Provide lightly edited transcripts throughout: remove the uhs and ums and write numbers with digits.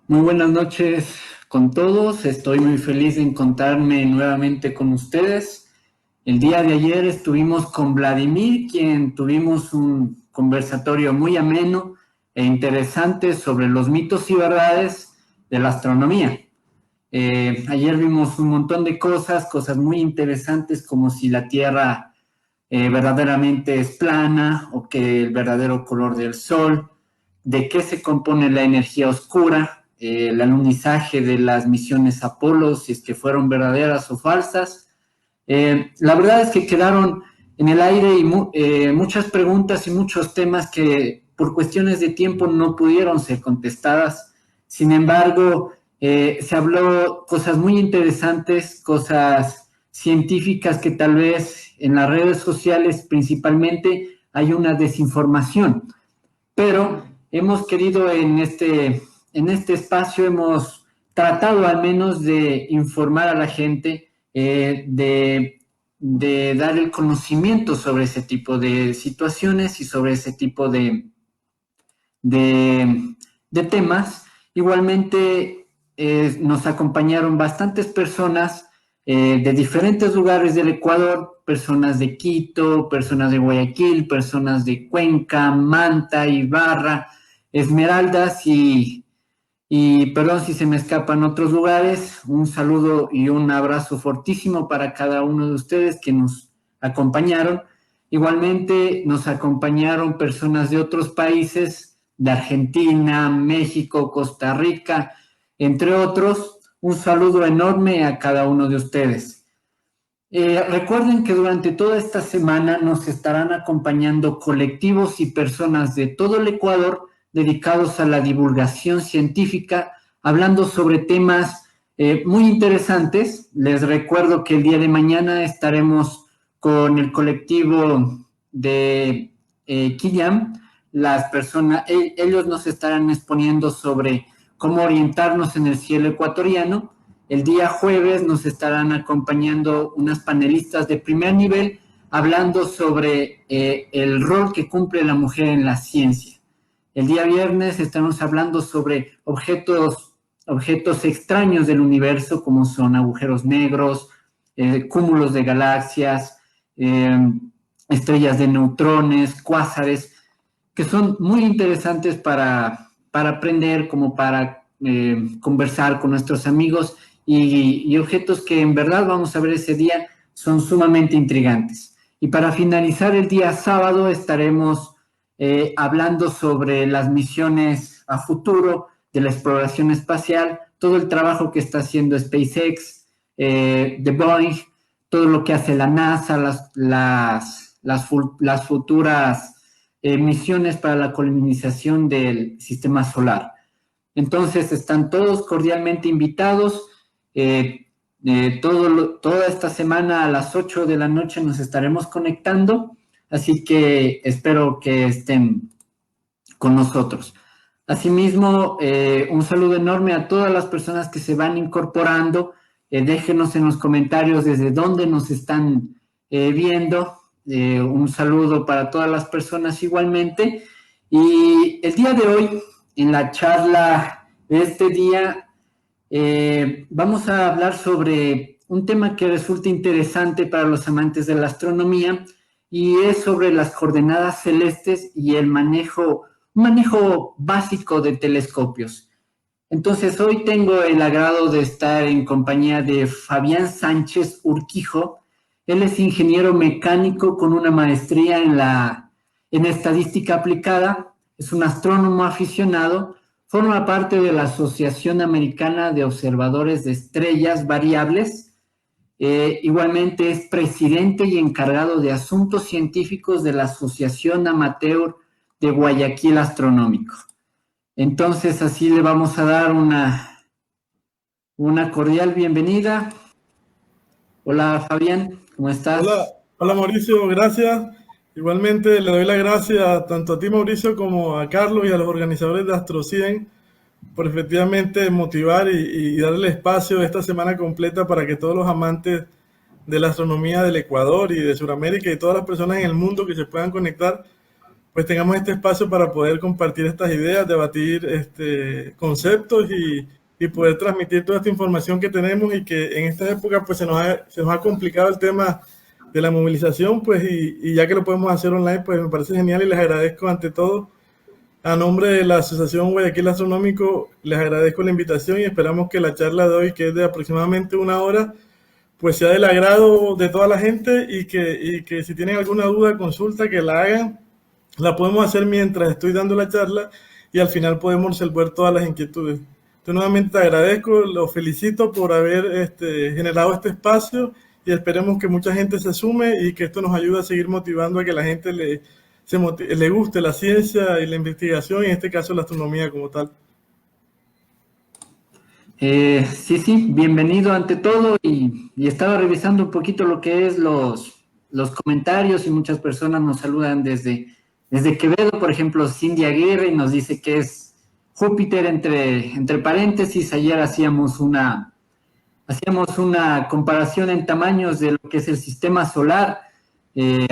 Muy buenas noches con todos. Estoy muy feliz de encontrarme nuevamente con ustedes. El día de ayer estuvimos con Vladimir, quien tuvimos un conversatorio muy ameno e interesante sobre los mitos y verdades de la astronomía. Ayer vimos un montón de cosas muy interesantes, como si la Tierra verdaderamente es plana o que el verdadero color del Sol, de qué se compone la energía oscura, el alunizaje de las misiones Apolo, si es que fueron verdaderas o falsas. La verdad es que quedaron en el aire muchas preguntas y muchos temas que por cuestiones de tiempo no pudieron ser contestadas. Sin embargo, se habló cosas muy interesantes, cosas científicas que tal vez en las redes sociales principalmente hay una desinformación, pero hemos querido en este espacio, hemos tratado al menos de informar a la gente, de dar el conocimiento sobre ese tipo de situaciones y sobre ese tipo de, de temas. Igualmente nos acompañaron bastantes personas de diferentes lugares del Ecuador, personas de Quito, personas de Guayaquil, personas de Cuenca, Manta, Ibarra, Esmeraldas y perdón si se me escapan otros lugares. Un saludo y un abrazo fortísimo para cada uno de ustedes que nos acompañaron. Igualmente nos acompañaron personas de otros países, de Argentina, México, Costa Rica, entre otros. Un saludo enorme a cada uno de ustedes. Recuerden que durante toda esta semana nos estarán acompañando colectivos y personas de todo el Ecuador dedicados a la divulgación científica, hablando sobre temas muy interesantes. Les recuerdo que el día de mañana estaremos con el colectivo de Quillam. Ellos nos estarán exponiendo sobre cómo orientarnos en el cielo ecuatoriano. El día jueves nos estarán acompañando unas panelistas de primer nivel hablando sobre el rol que cumple la mujer en la ciencia. El día viernes estaremos hablando sobre objetos extraños del universo, como son agujeros negros, cúmulos de galaxias, eh, estrellas de neutrones, cuásares, que son muy interesantes para aprender, como para conversar con nuestros amigos y objetos que en verdad vamos a ver ese día son sumamente intrigantes. Y para finalizar el día sábado estaremos hablando sobre las misiones a futuro de la exploración espacial, todo el trabajo que está haciendo SpaceX, de Boeing, todo lo que hace la NASA, las futuras misiones para la colonización del sistema solar. Entonces están todos cordialmente invitados. Toda esta semana a las 8 de la noche nos estaremos conectando, así que espero que estén con nosotros. Asimismo, un saludo enorme a todas las personas que se van incorporando. Déjenos en los comentarios desde dónde nos están viendo. Un saludo para todas las personas igualmente. Y el día de hoy, en la charla de este día, vamos a hablar sobre un tema que resulta interesante para los amantes de la astronomía y es sobre las coordenadas celestes y un manejo básico de telescopios. Entonces, hoy tengo el agrado de estar en compañía de Fabián Sánchez Urquijo. Él es ingeniero mecánico con una maestría en estadística aplicada, es un astrónomo aficionado, forma parte de la Asociación Americana de Observadores de Estrellas Variables. Igualmente es presidente y encargado de asuntos científicos de la Asociación Amateur de Guayaquil Astronómico. Entonces, así le vamos a dar una cordial bienvenida. Hola Fabián, ¿cómo Hola, estás? hola Mauricio, gracias. Igualmente le doy las gracias tanto a ti Mauricio como a Carlos y a los organizadores de AstroCien por efectivamente motivar y darle espacio esta semana completa para que todos los amantes de la astronomía del Ecuador y de Sudamérica y todas las personas en el mundo que se puedan conectar pues tengamos este espacio para poder compartir estas ideas, debatir conceptos y poder transmitir toda esta información que tenemos y que en esta época pues se nos ha complicado el tema de la movilización, pues y ya que lo podemos hacer online, pues me parece genial y les agradezco ante todo. A nombre de la Asociación Guayaquil Astronómico, les agradezco la invitación y esperamos que la charla de hoy, que es de aproximadamente 1 hora, pues sea del agrado de toda la gente y que si tienen alguna duda, consulta, que la hagan. La podemos hacer mientras estoy dando la charla y al final podemos resolver todas las inquietudes. Entonces, nuevamente te agradezco, los felicito por haber generado este espacio y esperemos que mucha gente se sume y que esto nos ayude a seguir motivando a que la gente le guste la ciencia y la investigación, y en este caso la astronomía como tal. Sí, bienvenido ante todo y estaba revisando un poquito lo que es los comentarios y muchas personas nos saludan desde Quevedo, por ejemplo, Cindy Aguirre nos dice que es Júpiter entre paréntesis. Ayer hacíamos una comparación en tamaños de lo que es el sistema solar,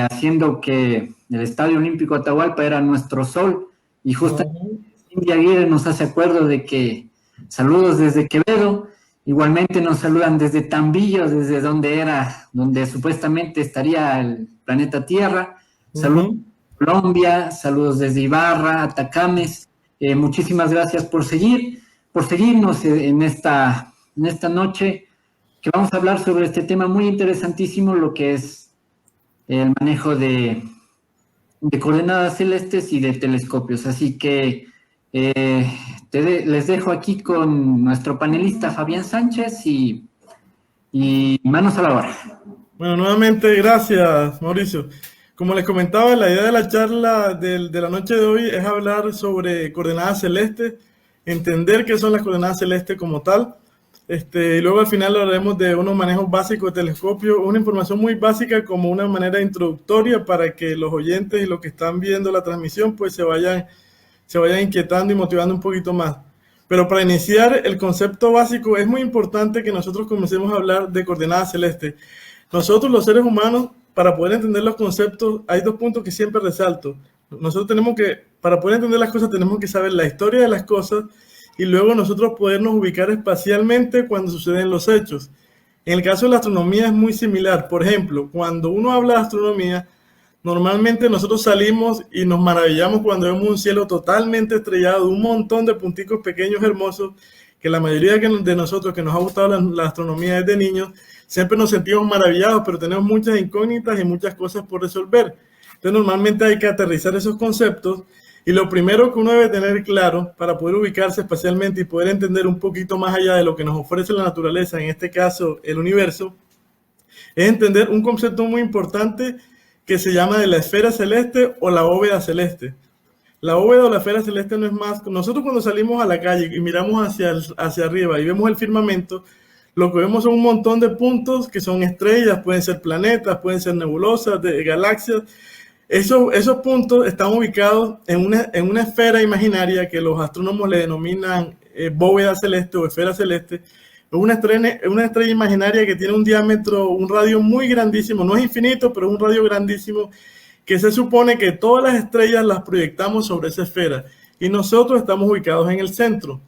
haciendo que el Estadio Olímpico Atahualpa era nuestro sol, y justamente Cindy Aguirre nos hace acuerdo de que saludos desde Quevedo. Igualmente nos saludan desde Tambillo, desde donde supuestamente estaría el planeta Tierra. Saludos Colombia, saludos desde Ibarra, Atacames. Muchísimas gracias por seguirnos en esta noche, que vamos a hablar sobre este tema muy interesantísimo, lo que es el manejo de coordenadas celestes y de telescopios. Así que les dejo aquí con nuestro panelista Fabián Sánchez y manos a la obra. Bueno, nuevamente gracias, Mauricio. Como les comentaba, la idea de la charla de la noche de hoy es hablar sobre coordenadas celestes, entender qué son las coordenadas celestes como tal. Y luego al final hablaremos de unos manejos básicos de telescopio, una información muy básica como una manera introductoria para que los oyentes y los que están viendo la transmisión pues se vayan inquietando y motivando un poquito más. Pero para iniciar el concepto básico es muy importante que nosotros comencemos a hablar de coordenadas celestes. Nosotros los seres humanos, para poder entender los conceptos, hay 2 puntos que siempre resalto. Nosotros para poder entender las cosas tenemos que saber la historia de las cosas y luego nosotros podernos ubicar espacialmente cuando suceden los hechos. En el caso de la astronomía es muy similar. Por ejemplo, cuando uno habla de astronomía, normalmente nosotros salimos y nos maravillamos cuando vemos un cielo totalmente estrellado, un montón de punticos pequeños hermosos, que la mayoría de nosotros que nos ha gustado la astronomía desde niños, siempre nos sentimos maravillados, pero tenemos muchas incógnitas y muchas cosas por resolver. Entonces normalmente hay que aterrizar esos conceptos y lo primero que uno debe tener claro para poder ubicarse espacialmente y poder entender un poquito más allá de lo que nos ofrece la naturaleza, en este caso el universo, es entender un concepto muy importante que se llama de la esfera celeste o la bóveda celeste. La bóveda o la esfera celeste no es más. Nosotros cuando salimos a la calle y miramos hacia arriba y vemos el firmamento, lo que vemos son un montón de puntos que son estrellas, pueden ser planetas, pueden ser nebulosas, galaxias. Esos puntos están ubicados en una esfera imaginaria que los astrónomos le denominan bóveda celeste o esfera celeste. Es una estrella imaginaria que tiene un diámetro, un radio muy grandísimo, no es infinito, pero es un radio grandísimo, que se supone que todas las estrellas las proyectamos sobre esa esfera y nosotros estamos ubicados en el centro.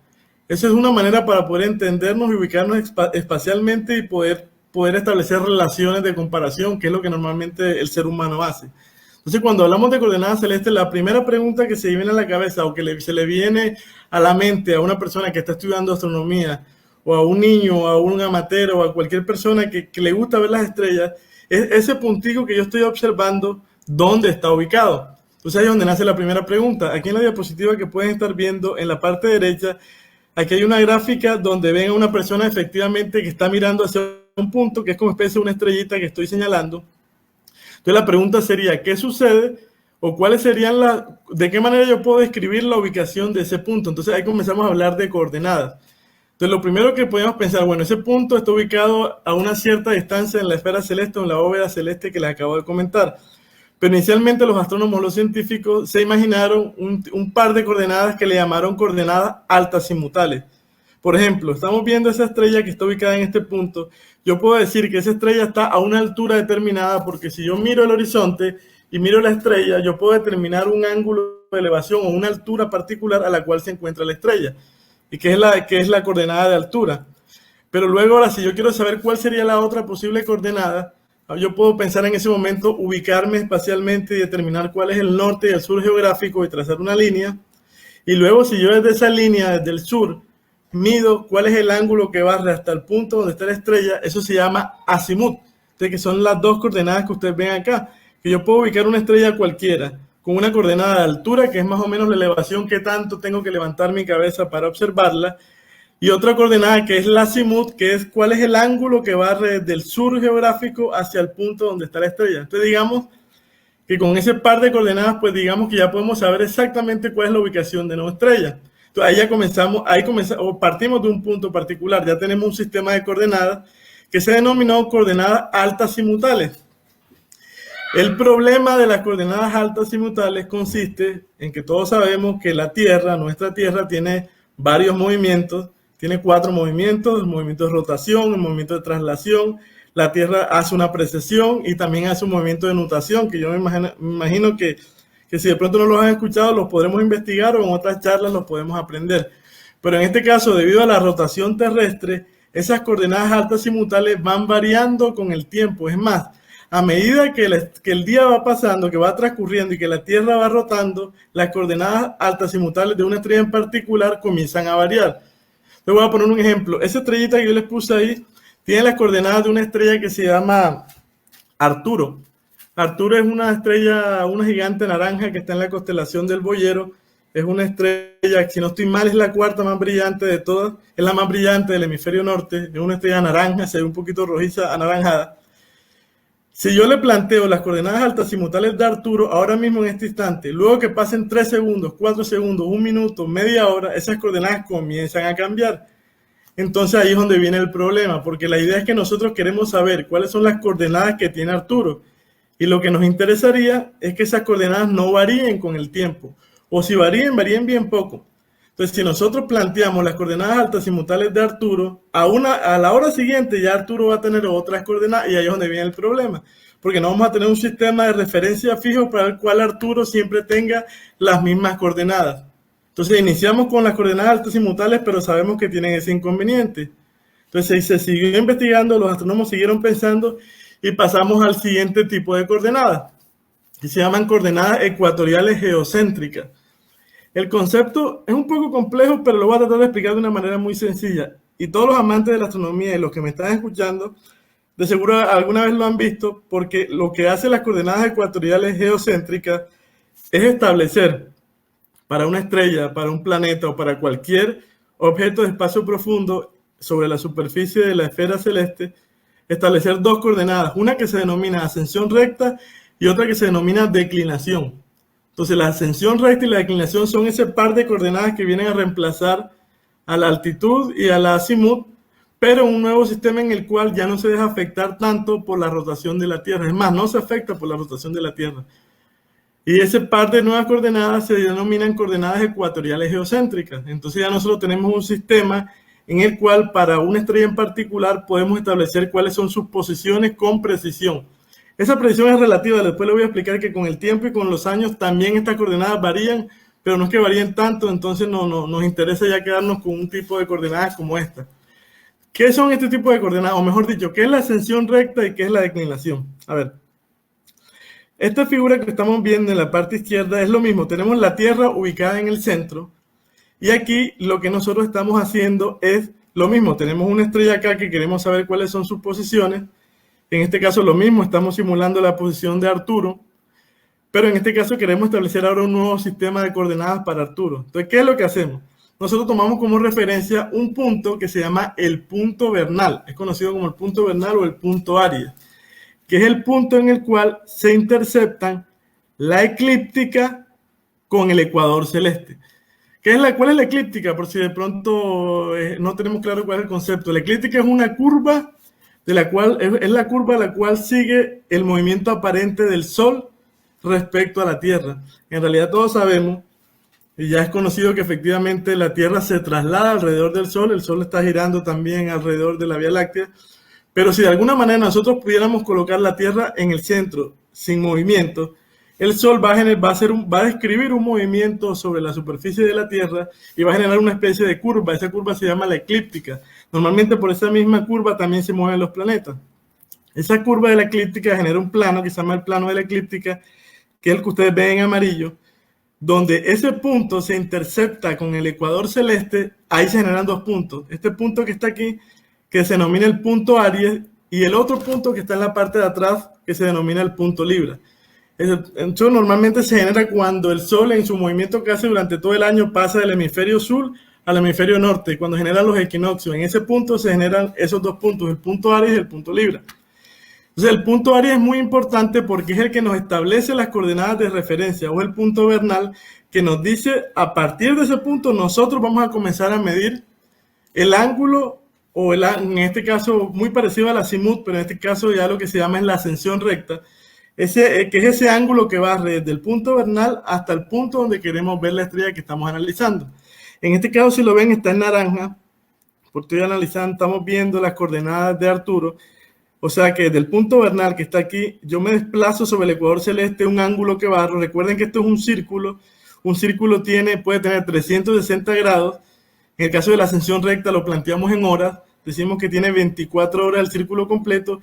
Esa es una manera para poder entendernos y ubicarnos espacialmente y poder establecer relaciones de comparación, que es lo que normalmente el ser humano hace. Entonces, cuando hablamos de coordenadas celestes, la primera pregunta que se viene a la cabeza o que se le viene a la mente a una persona que está estudiando astronomía, o a un niño, o a un amateur, o a cualquier persona que le gusta ver las estrellas, es ese puntico que yo estoy observando, ¿dónde está ubicado? Entonces ahí es donde nace la primera pregunta. Aquí en la diapositiva que pueden estar viendo, en la parte derecha, aquí hay una gráfica donde ven a una persona efectivamente que está mirando hacia un punto, que es como especie de una estrellita que estoy señalando. Entonces la pregunta sería, ¿qué sucede? O cuáles serían de qué manera yo puedo describir la ubicación de ese punto. Entonces ahí comenzamos a hablar de coordenadas. Entonces lo primero que podemos pensar, bueno, ese punto está ubicado a una cierta distancia en la esfera celeste o en la bóveda celeste que les acabo de comentar. Pero inicialmente los astrónomos, los científicos, se imaginaron un par de coordenadas que le llamaron coordenadas altazimutales. Por ejemplo, estamos viendo esa estrella que está ubicada en este punto. Yo puedo decir que esa estrella está a una altura determinada porque si yo miro el horizonte y miro la estrella, yo puedo determinar un ángulo de elevación o una altura particular a la cual se encuentra la estrella, y que es la coordenada de altura. Pero luego, ahora, si yo quiero saber cuál sería la otra posible coordenada, yo puedo pensar en ese momento, ubicarme espacialmente y determinar cuál es el norte y el sur geográfico y trazar una línea. Y luego, si yo desde esa línea, desde el sur, mido cuál es el ángulo que barre hasta el punto donde está la estrella, eso se llama azimut, que son las dos coordenadas que ustedes ven acá, que yo puedo ubicar una estrella cualquiera con una coordenada de altura, que es más o menos la elevación que tanto tengo que levantar mi cabeza para observarla, y otra coordenada que es la azimut, que es cuál es el ángulo que barre desde el sur geográfico hacia el punto donde está la estrella. Entonces digamos que con ese par de coordenadas, pues digamos que ya podemos saber exactamente cuál es la ubicación de nuestra estrella. Entonces ahí ya comenzamos, o partimos de un punto particular, ya tenemos un sistema de coordenadas que se denominó coordenadas altas simutales. El problema de las coordenadas altas simutales consiste en que todos sabemos que la Tierra, nuestra Tierra, tiene varios movimientos, tiene 4 movimientos: el movimiento de rotación, el movimiento de traslación, la Tierra hace una precesión y también hace un movimiento de nutación, que yo me imagino que si de pronto no los han escuchado, los podremos investigar o en otras charlas los podemos aprender. Pero en este caso, debido a la rotación terrestre, esas coordenadas altas simutales van variando con el tiempo. Es más, a medida que el día va pasando, que va transcurriendo y que la Tierra va rotando, las coordenadas altas simutales de una estrella en particular comienzan a variar. Les voy a poner un ejemplo. Esa estrellita que yo les puse ahí tiene las coordenadas de una estrella que se llama Arturo. Arturo es una estrella, una gigante naranja que está en la constelación del Boyero. Es una estrella, si no estoy mal, es la cuarta más brillante de todas. Es la más brillante del hemisferio norte. Es una estrella naranja, se ve un poquito rojiza, anaranjada. Si yo le planteo las coordenadas altas simutales de Arturo ahora mismo en este instante, luego que pasen 3 segundos, 4 segundos, 1 minuto, media hora, esas coordenadas comienzan a cambiar. Entonces ahí es donde viene el problema, porque la idea es que nosotros queremos saber cuáles son las coordenadas que tiene Arturo. Y lo que nos interesaría es que esas coordenadas no varíen con el tiempo, o si varíen bien poco. Entonces, si nosotros planteamos las coordenadas altas simutales de Arturo, a la hora siguiente ya Arturo va a tener otras coordenadas y ahí es donde viene el problema, porque no vamos a tener un sistema de referencia fijo para el cual Arturo siempre tenga las mismas coordenadas. Entonces, iniciamos con las coordenadas altas simutales, pero sabemos que tienen ese inconveniente. Entonces, se siguió investigando, los astrónomos siguieron pensando y pasamos al siguiente tipo de coordenadas, que se llaman coordenadas ecuatoriales geocéntricas. El concepto es un poco complejo, pero lo voy a tratar de explicar de una manera muy sencilla. Y todos los amantes de la astronomía y los que me están escuchando, de seguro alguna vez lo han visto, porque lo que hacen las coordenadas ecuatoriales geocéntricas es establecer para una estrella, para un planeta o para cualquier objeto de espacio profundo sobre la superficie de la esfera celeste, establecer 2 coordenadas, una que se denomina ascensión recta y otra que se denomina declinación. Entonces la ascensión recta y la declinación son ese par de coordenadas que vienen a reemplazar a la altitud y a la azimut, pero un nuevo sistema en el cual ya no se deja afectar tanto por la rotación de la Tierra. Es más, no se afecta por la rotación de la Tierra. Y ese par de nuevas coordenadas se denominan coordenadas ecuatoriales geocéntricas. Entonces ya nosotros tenemos un sistema en el cual para una estrella en particular podemos establecer cuáles son sus posiciones con precisión. Esa precisión es relativa, después le voy a explicar que con el tiempo y con los años también estas coordenadas varían, pero no es que varíen tanto, entonces nos interesa ya quedarnos con un tipo de coordenadas como esta. ¿Qué son este tipo de coordenadas? O mejor dicho, ¿qué es la ascensión recta y qué es la declinación? A ver, esta figura que estamos viendo en la parte izquierda es lo mismo, tenemos la Tierra ubicada en el centro, y aquí lo que nosotros estamos haciendo es lo mismo, tenemos una estrella acá que queremos saber cuáles son sus posiciones. En este caso lo mismo, estamos simulando la posición de Arturo, pero en este caso queremos establecer ahora un nuevo sistema de coordenadas para Arturo. Entonces, ¿qué es lo que hacemos? Nosotros tomamos como referencia un punto que se llama el punto vernal, es conocido como el punto vernal o el punto Aries, que es el punto en el cual se interceptan la eclíptica con el ecuador celeste. ¿Cuál es la eclíptica? Por si de pronto no tenemos claro cuál es el concepto. La eclíptica es una curva es la curva a la cual sigue el movimiento aparente del Sol respecto a la Tierra. En realidad todos sabemos, y ya es conocido, que efectivamente la Tierra se traslada alrededor del Sol, el Sol está girando también alrededor de la Vía Láctea, pero si de alguna manera nosotros pudiéramos colocar la Tierra en el centro, sin movimiento, el Sol va a describir un movimiento sobre la superficie de la Tierra y va a generar una especie de curva. Esa curva se llama la eclíptica. Normalmente por esa misma curva también se mueven los planetas. Esa curva de la eclíptica genera un plano que se llama el plano de la eclíptica, que es el que ustedes ven en amarillo, donde ese punto se intercepta con el ecuador celeste. Ahí se generan dos puntos. Este punto que está aquí, que se denomina el punto Aries, y el otro punto que está en la parte de atrás, que se denomina el punto Libra. Eso normalmente se genera cuando el Sol en su movimiento que hace durante todo el año pasa del hemisferio sur al hemisferio norte, cuando generan los equinoccios. En ese punto se generan esos dos puntos, el punto Aries y el punto Libra. Entonces el punto Aries es muy importante porque es el que nos establece las coordenadas de referencia, o el punto vernal, que nos dice a partir de ese punto nosotros vamos a comenzar a medir el ángulo, o en este caso muy parecido al azimut, pero en este caso ya lo que se llama es la ascensión recta, que es ese ángulo que va desde el punto vernal hasta el punto donde queremos ver la estrella que estamos analizando. En este caso, si lo ven, está en naranja, porque estoy analizando, estamos viendo las coordenadas de Arturo. O sea que desde el punto vernal que está aquí, yo me desplazo sobre el ecuador celeste un ángulo que barro. Recuerden que esto es un círculo. Un círculo puede tener 360 grados. En el caso de la ascensión recta lo planteamos en horas. Decimos que tiene 24 horas el círculo completo.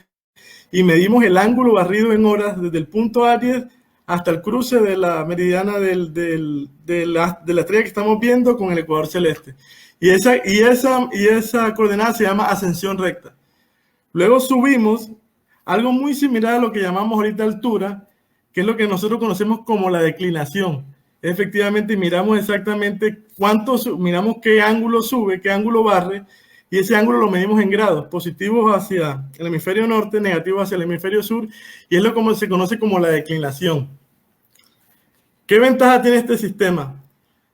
Y medimos el ángulo barrido en horas desde el punto Aries hasta el cruce de la meridiana de la estrella que estamos viendo con el ecuador celeste. Y esa coordenada se llama ascensión recta. Luego subimos algo muy similar a lo que llamamos ahorita altura, que es lo que nosotros conocemos como la declinación. Efectivamente, miramos exactamente miramos qué ángulo sube, qué ángulo barre, y ese ángulo lo medimos en grados, positivos hacia el hemisferio norte, negativos hacia el hemisferio sur, y es lo que se conoce como la declinación. ¿Qué ventaja tiene este sistema?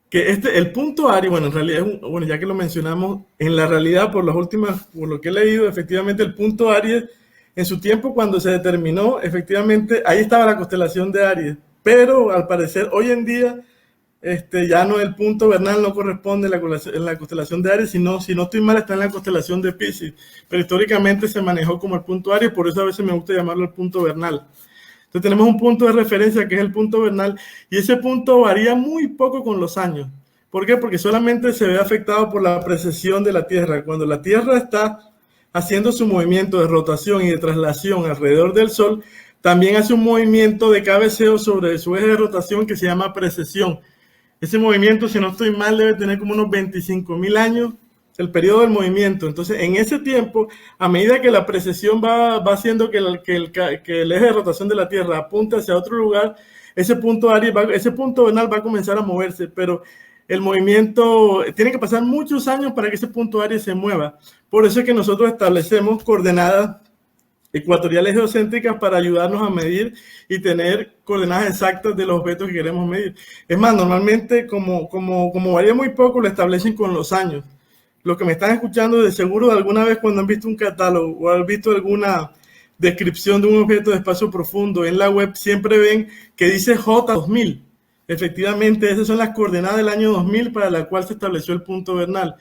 Que el punto Aries, bueno, en realidad, ya que lo mencionamos, en la realidad, por lo que he leído, efectivamente el punto Aries, en su tiempo cuando se determinó, efectivamente, ahí estaba la constelación de Aries, pero al parecer hoy en día, ya no, el punto vernal no corresponde en la constelación de Aries, sino, si no estoy mal, está en la constelación de Piscis, pero históricamente se manejó como el punto Aries, por eso a veces me gusta llamarlo el punto vernal. Entonces tenemos un punto de referencia que es el punto vernal, y ese punto varía muy poco con los años. ¿Por qué? Porque solamente se ve afectado por la precesión de la Tierra. Cuando la Tierra está haciendo su movimiento de rotación y de traslación alrededor del Sol, también hace un movimiento de cabeceo sobre su eje de rotación que se llama precesión. Ese movimiento, si no estoy mal, debe tener como unos 25.000 años, el periodo del movimiento. Entonces, en ese tiempo, a medida que la precesión va haciendo que el eje de rotación de la Tierra apunte hacia otro lugar, ese punto vernal va a comenzar a moverse, pero el movimiento tiene que pasar muchos años para que ese punto Aries se mueva. Por eso es que nosotros establecemos coordenadas ecuatoriales geocéntricas para ayudarnos a medir y tener coordenadas exactas de los objetos que queremos medir. Es más, normalmente, como varía muy poco, lo establecen con los años. Los que me están escuchando, de seguro, de alguna vez cuando han visto un catálogo o han visto alguna descripción de un objeto de espacio profundo en la web, siempre ven que dice J2000. Efectivamente, esas son las coordenadas del año 2000 para la cual se estableció el punto vernal.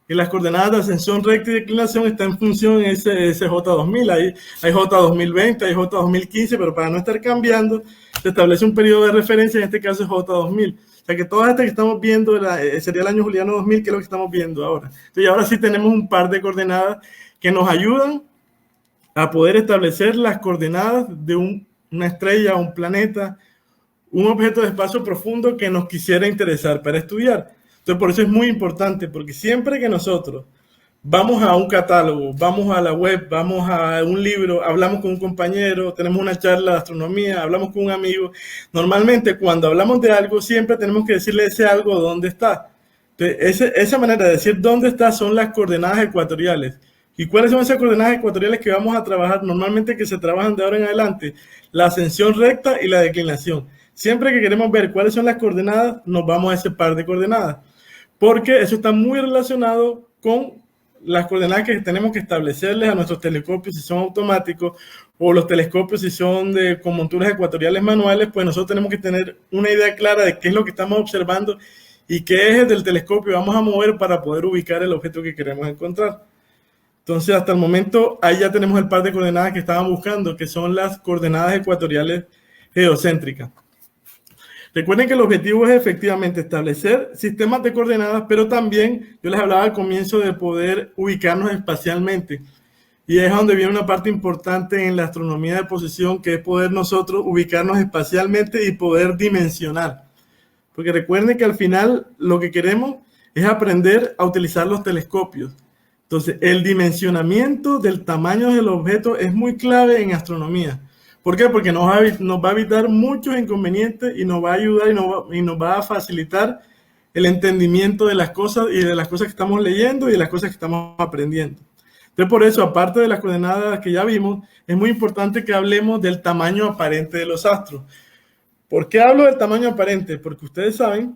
Y las coordenadas de ascensión recta y declinación están en función de ese J2000. Hay J2020, hay J2015, pero para no estar cambiando, se establece un periodo de referencia, en este caso es J2000. O sea que todas estas que estamos viendo sería el año juliano 2000, que es lo que estamos viendo ahora. Entonces ahora sí tenemos un par de coordenadas que nos ayudan a poder establecer las coordenadas de una estrella, un planeta, un objeto de espacio profundo que nos quisiera interesar para estudiar. Entonces, por eso es muy importante, porque siempre que nosotros vamos a un catálogo, vamos a la web, vamos a un libro, hablamos con un compañero, tenemos una charla de astronomía, hablamos con un amigo, normalmente cuando hablamos de algo siempre tenemos que decirle ese algo dónde está. Entonces, esa manera de decir dónde está son las coordenadas ecuatoriales. ¿Y cuáles son esas coordenadas ecuatoriales que vamos a trabajar? Normalmente que se trabajan de ahora en adelante, la ascensión recta y la declinación. Siempre que queremos ver cuáles son las coordenadas, nos vamos a ese par de coordenadas, porque eso está muy relacionado con las coordenadas que tenemos que establecerles a nuestros telescopios si son automáticos, o los telescopios si son con monturas ecuatoriales manuales. Pues nosotros tenemos que tener una idea clara de qué es lo que estamos observando y qué ejes del telescopio vamos a mover para poder ubicar el objeto que queremos encontrar. Entonces, hasta el momento, ahí ya tenemos el par de coordenadas que estaban buscando, que son las coordenadas ecuatoriales geocéntricas. Recuerden que el objetivo es efectivamente establecer sistemas de coordenadas, pero también, yo les hablaba al comienzo de poder ubicarnos espacialmente. Y es donde viene una parte importante en la astronomía de posición, que es poder nosotros ubicarnos espacialmente y poder dimensionar. Porque recuerden que al final lo que queremos es aprender a utilizar los telescopios. Entonces, el dimensionamiento del tamaño del objeto es muy clave en astronomía. ¿Por qué? Porque nos va a evitar muchos inconvenientes y nos va a ayudar y nos va a facilitar el entendimiento de las cosas y de las cosas que estamos leyendo y de las cosas que estamos aprendiendo. Entonces, por eso, aparte de las coordenadas que ya vimos, es muy importante que hablemos del tamaño aparente de los astros. ¿Por qué hablo del tamaño aparente? Porque ustedes saben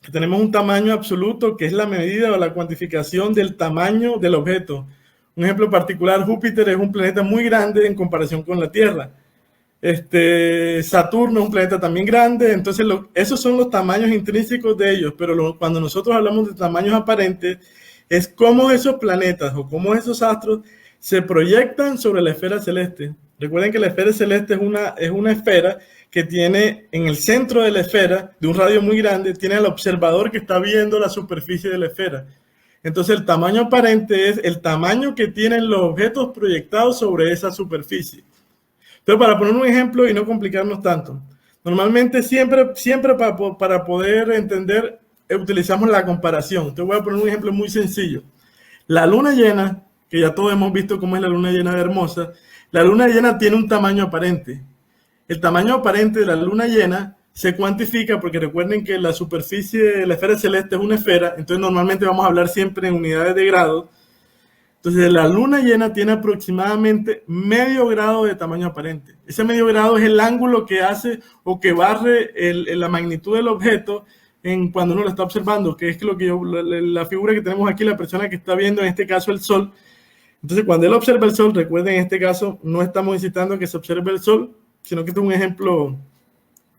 que tenemos un tamaño absoluto, que es la medida o la cuantificación del tamaño del objeto. Un ejemplo particular, Júpiter es un planeta muy grande en comparación con la Tierra. Saturno es un planeta también grande, entonces esos son los tamaños intrínsecos de ellos, pero cuando nosotros hablamos de tamaños aparentes, es cómo esos planetas o cómo esos astros se proyectan sobre la esfera celeste. Recuerden que la esfera celeste es una esfera que tiene en el centro de la esfera, de un radio muy grande, tiene al observador que está viendo la superficie de la esfera. Entonces el tamaño aparente es el tamaño que tienen los objetos proyectados sobre esa superficie. Entonces, para poner un ejemplo y no complicarnos tanto, normalmente siempre para poder entender utilizamos la comparación. Te voy a poner un ejemplo muy sencillo. La luna llena, que ya todos hemos visto cómo es la luna llena de hermosa, la luna llena tiene un tamaño aparente. El tamaño aparente de la luna llena se cuantifica porque recuerden que la superficie de la esfera celeste es una esfera, entonces normalmente vamos a hablar siempre en unidades de grados. Entonces la luna llena tiene aproximadamente medio grado de tamaño aparente. Ese medio grado es el ángulo que hace o que barre la magnitud del objeto cuando uno lo está observando, que es lo que la figura que tenemos aquí, la persona que está viendo en este caso el Sol. Entonces cuando él observa el Sol, recuerden en este caso no estamos incitando que se observe el Sol, sino que este es un ejemplo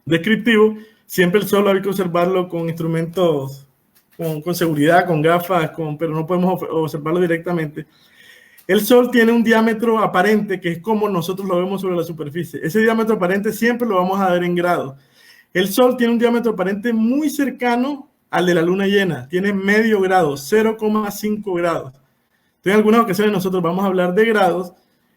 descriptivo. Siempre el Sol hay que observarlo con instrumentos con seguridad, con gafas, pero no podemos observarlo directamente. El Sol tiene un diámetro aparente que es como nosotros lo vemos sobre la superficie. Ese diámetro aparente siempre lo vamos a ver en grados. El Sol tiene un diámetro aparente muy cercano al de la luna llena. Tiene medio grado, 0,5 grados. Entonces, en algunas ocasiones nosotros vamos a hablar de grados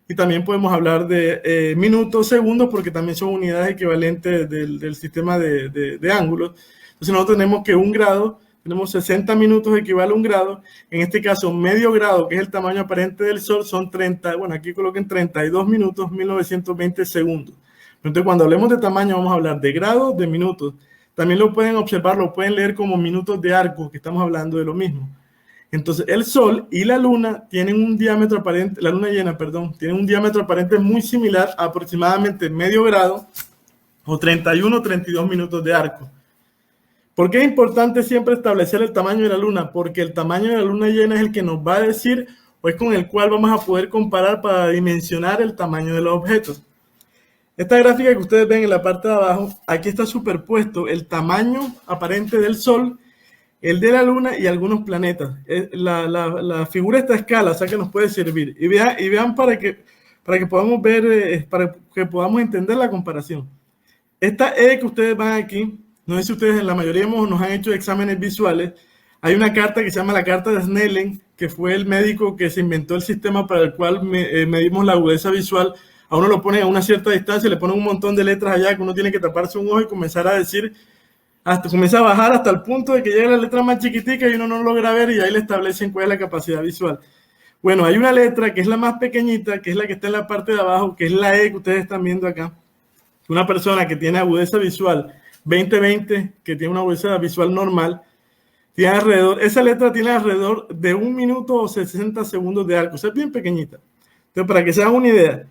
y también podemos hablar de minutos, segundos, porque también son unidades equivalentes del sistema de ángulos. Entonces, nosotros tenemos que un grado, tenemos 60 minutos equivale a un grado. En este caso, medio grado, que es el tamaño aparente del Sol, son 30, bueno, aquí coloquen 32 minutos, 1920 segundos. Entonces, cuando hablemos de tamaño, vamos a hablar de grados, de minutos. También lo pueden observar, lo pueden leer como minutos de arco, que estamos hablando de lo mismo. Entonces, el Sol y la Luna tienen un diámetro aparente, la Luna llena, perdón, tienen un diámetro aparente muy similar, a aproximadamente medio grado o 31 32 minutos de arco. ¿Por qué es importante siempre establecer el tamaño de la Luna? Porque el tamaño de la Luna llena es el que nos va a decir o es con el cual vamos a poder comparar para dimensionar el tamaño de los objetos. Esta gráfica que ustedes ven en la parte de abajo, aquí está superpuesto el tamaño aparente del Sol, el de la Luna y algunos planetas. La figura está a escala, o sea que nos puede servir. Y vean para que podamos ver, para que podamos entender la comparación. Esta E que ustedes van aquí, no sé si ustedes en la mayoría nos han hecho exámenes visuales. Hay una carta que se llama la carta de Snellen, que fue el médico que se inventó el sistema para el cual medimos la agudeza visual. A uno lo ponen a una cierta distancia, le ponen un montón de letras allá que uno tiene que taparse un ojo y comenzar a decir, comienza a bajar hasta el punto de que llega la letra más chiquitica y uno no logra ver y ahí le establecen cuál es la capacidad visual. Bueno, hay una letra que es la más pequeñita, que es la que está en la parte de abajo, que es la E que ustedes están viendo acá. Una persona que tiene agudeza visual 20/20, que tiene una agudeza visual normal, esa letra tiene alrededor de 1 minuto o 60 segundos de arco, o sea, es bien pequeñita. Entonces, para que se hagan una idea,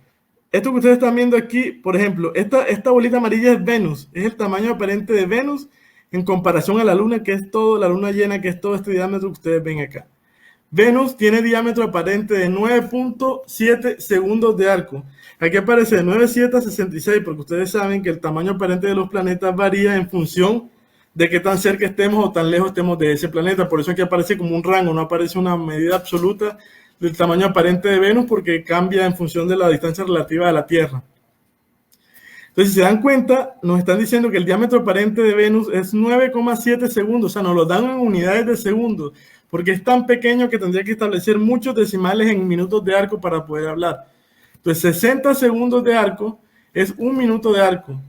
esto que ustedes están viendo aquí, por ejemplo, esta bolita amarilla es Venus, es el tamaño aparente de Venus en comparación a la Luna, que es todo, la Luna llena, que es todo este diámetro que ustedes ven acá. Venus tiene diámetro aparente de 9.7 segundos de arco. Aquí aparece de 9.7 a 66, porque ustedes saben que el tamaño aparente de los planetas varía en función de qué tan cerca estemos o tan lejos estemos de ese planeta. Por eso aquí aparece como un rango, no aparece una medida absoluta del tamaño aparente de Venus, porque cambia en función de la distancia relativa a la Tierra. Entonces, si se dan cuenta, nos están diciendo que el diámetro aparente de Venus es 9,7 segundos, o sea, nos lo dan en unidades de segundos, porque es tan pequeño que tendría que establecer muchos decimales en minutos de arco para poder hablar. Entonces, 60 segundos de arco es 1 minuto de arco.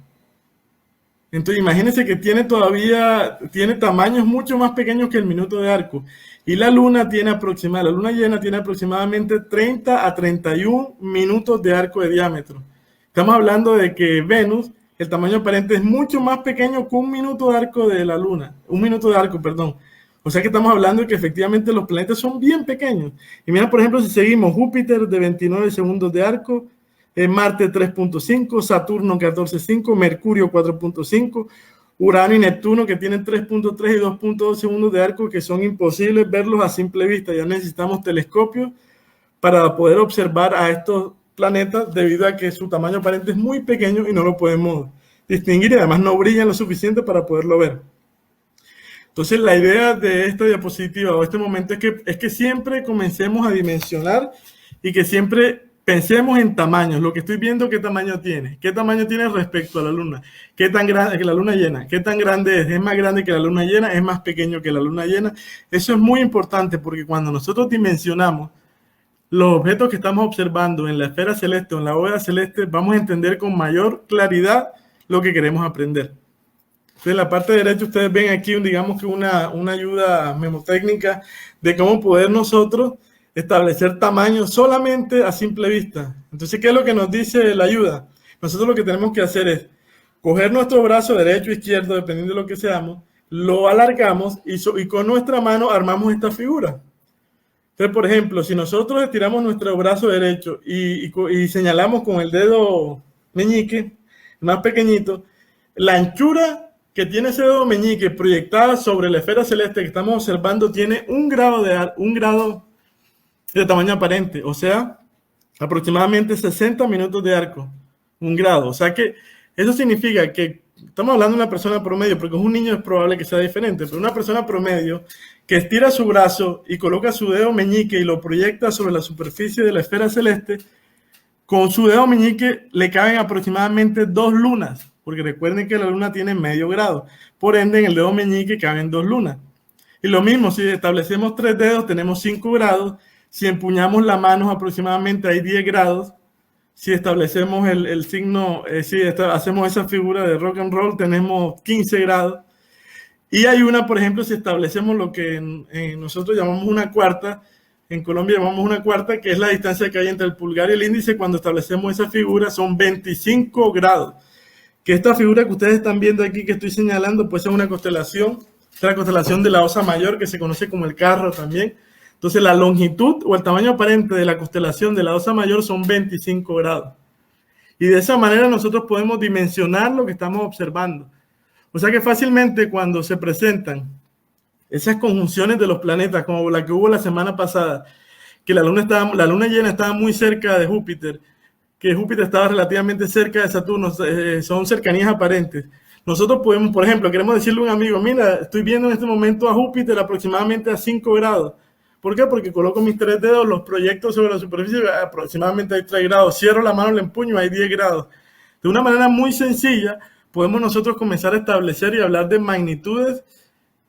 Entonces, imagínense que tiene tamaños mucho más pequeños que el minuto de arco. Y la luna llena tiene aproximadamente 30 a 31 minutos de arco de diámetro. Estamos hablando de que Venus, el tamaño aparente es mucho más pequeño que 1 minuto de arco de la luna. 1 minuto de arco, perdón. O sea que estamos hablando de que efectivamente los planetas son bien pequeños. Y mira, por ejemplo, si seguimos Júpiter de 29 segundos de arco, Marte 3.5, Saturno 14.5, Mercurio 4.5, Urano y Neptuno que tienen 3.3 y 2.2 segundos de arco, que son imposibles verlos a simple vista. Ya necesitamos telescopios para poder observar a estos planetas debido a que su tamaño aparente es muy pequeño y no lo podemos distinguir y además no brillan lo suficiente para poderlo ver. Entonces la idea de esta diapositiva o este momento es que siempre comencemos a dimensionar y que siempre pensemos en tamaños, lo que estoy viendo, qué tamaño tiene respecto a la luna, qué tan grande que la luna llena, qué tan grande es más grande que la luna llena, es más pequeño que la luna llena. Eso es muy importante porque cuando nosotros dimensionamos los objetos que estamos observando en la esfera celeste o en la bóveda celeste, vamos a entender con mayor claridad lo que queremos aprender. Entonces, en la parte derecha ustedes ven aquí, digamos que una ayuda memotécnica de cómo poder nosotros establecer tamaños solamente a simple vista. Entonces, ¿qué es lo que nos dice la ayuda? Nosotros lo que tenemos que hacer es coger nuestro brazo derecho o izquierdo, dependiendo de lo que seamos, lo alargamos y con nuestra mano armamos esta figura. Entonces, por ejemplo, si nosotros estiramos nuestro brazo derecho y señalamos con el dedo meñique, más pequeñito, la anchura que tiene ese dedo meñique proyectada sobre la esfera celeste que estamos observando tiene un grado de tamaño aparente, o sea, aproximadamente 60 minutos de arco, 1 grado. O sea que eso significa que estamos hablando de una persona promedio, porque un niño es probable que sea diferente, pero una persona promedio que estira su brazo y coloca su dedo meñique y lo proyecta sobre la superficie de la esfera celeste, con su dedo meñique le caben aproximadamente 2 lunas, porque recuerden que la luna tiene medio grado, por ende en el dedo meñique caben 2 lunas. Y lo mismo, si establecemos 3 dedos tenemos 5 grados, si empuñamos la mano aproximadamente hay 10 grados, si establecemos el signo, hacemos esa figura de rock and roll tenemos 15 grados. Y hay una, por ejemplo, si establecemos lo que nosotros llamamos una cuarta, en Colombia llamamos una cuarta, que es la distancia que hay entre el pulgar y el índice, cuando establecemos esa figura son 25 grados. Que esta figura que ustedes están viendo aquí, que estoy señalando, pues es una constelación, es la constelación de la Osa Mayor, que se conoce como el Carro también. Entonces la longitud o el tamaño aparente de la constelación de la Osa Mayor son 25 grados. Y de esa manera nosotros podemos dimensionar lo que estamos observando. O sea que fácilmente cuando se presentan esas conjunciones de los planetas, como la que hubo la semana pasada, que la luna llena estaba muy cerca de Júpiter, que Júpiter estaba relativamente cerca de Saturno, son cercanías aparentes. Nosotros podemos, por ejemplo, queremos decirle a un amigo, mira, estoy viendo en este momento a Júpiter aproximadamente a 5 grados. ¿Por qué? Porque coloco mis 3 dedos, los proyecto sobre la superficie, aproximadamente hay 3 grados. Cierro la mano, le empuño, hay 10 grados. De una manera muy sencilla, podemos nosotros comenzar a establecer y hablar de magnitudes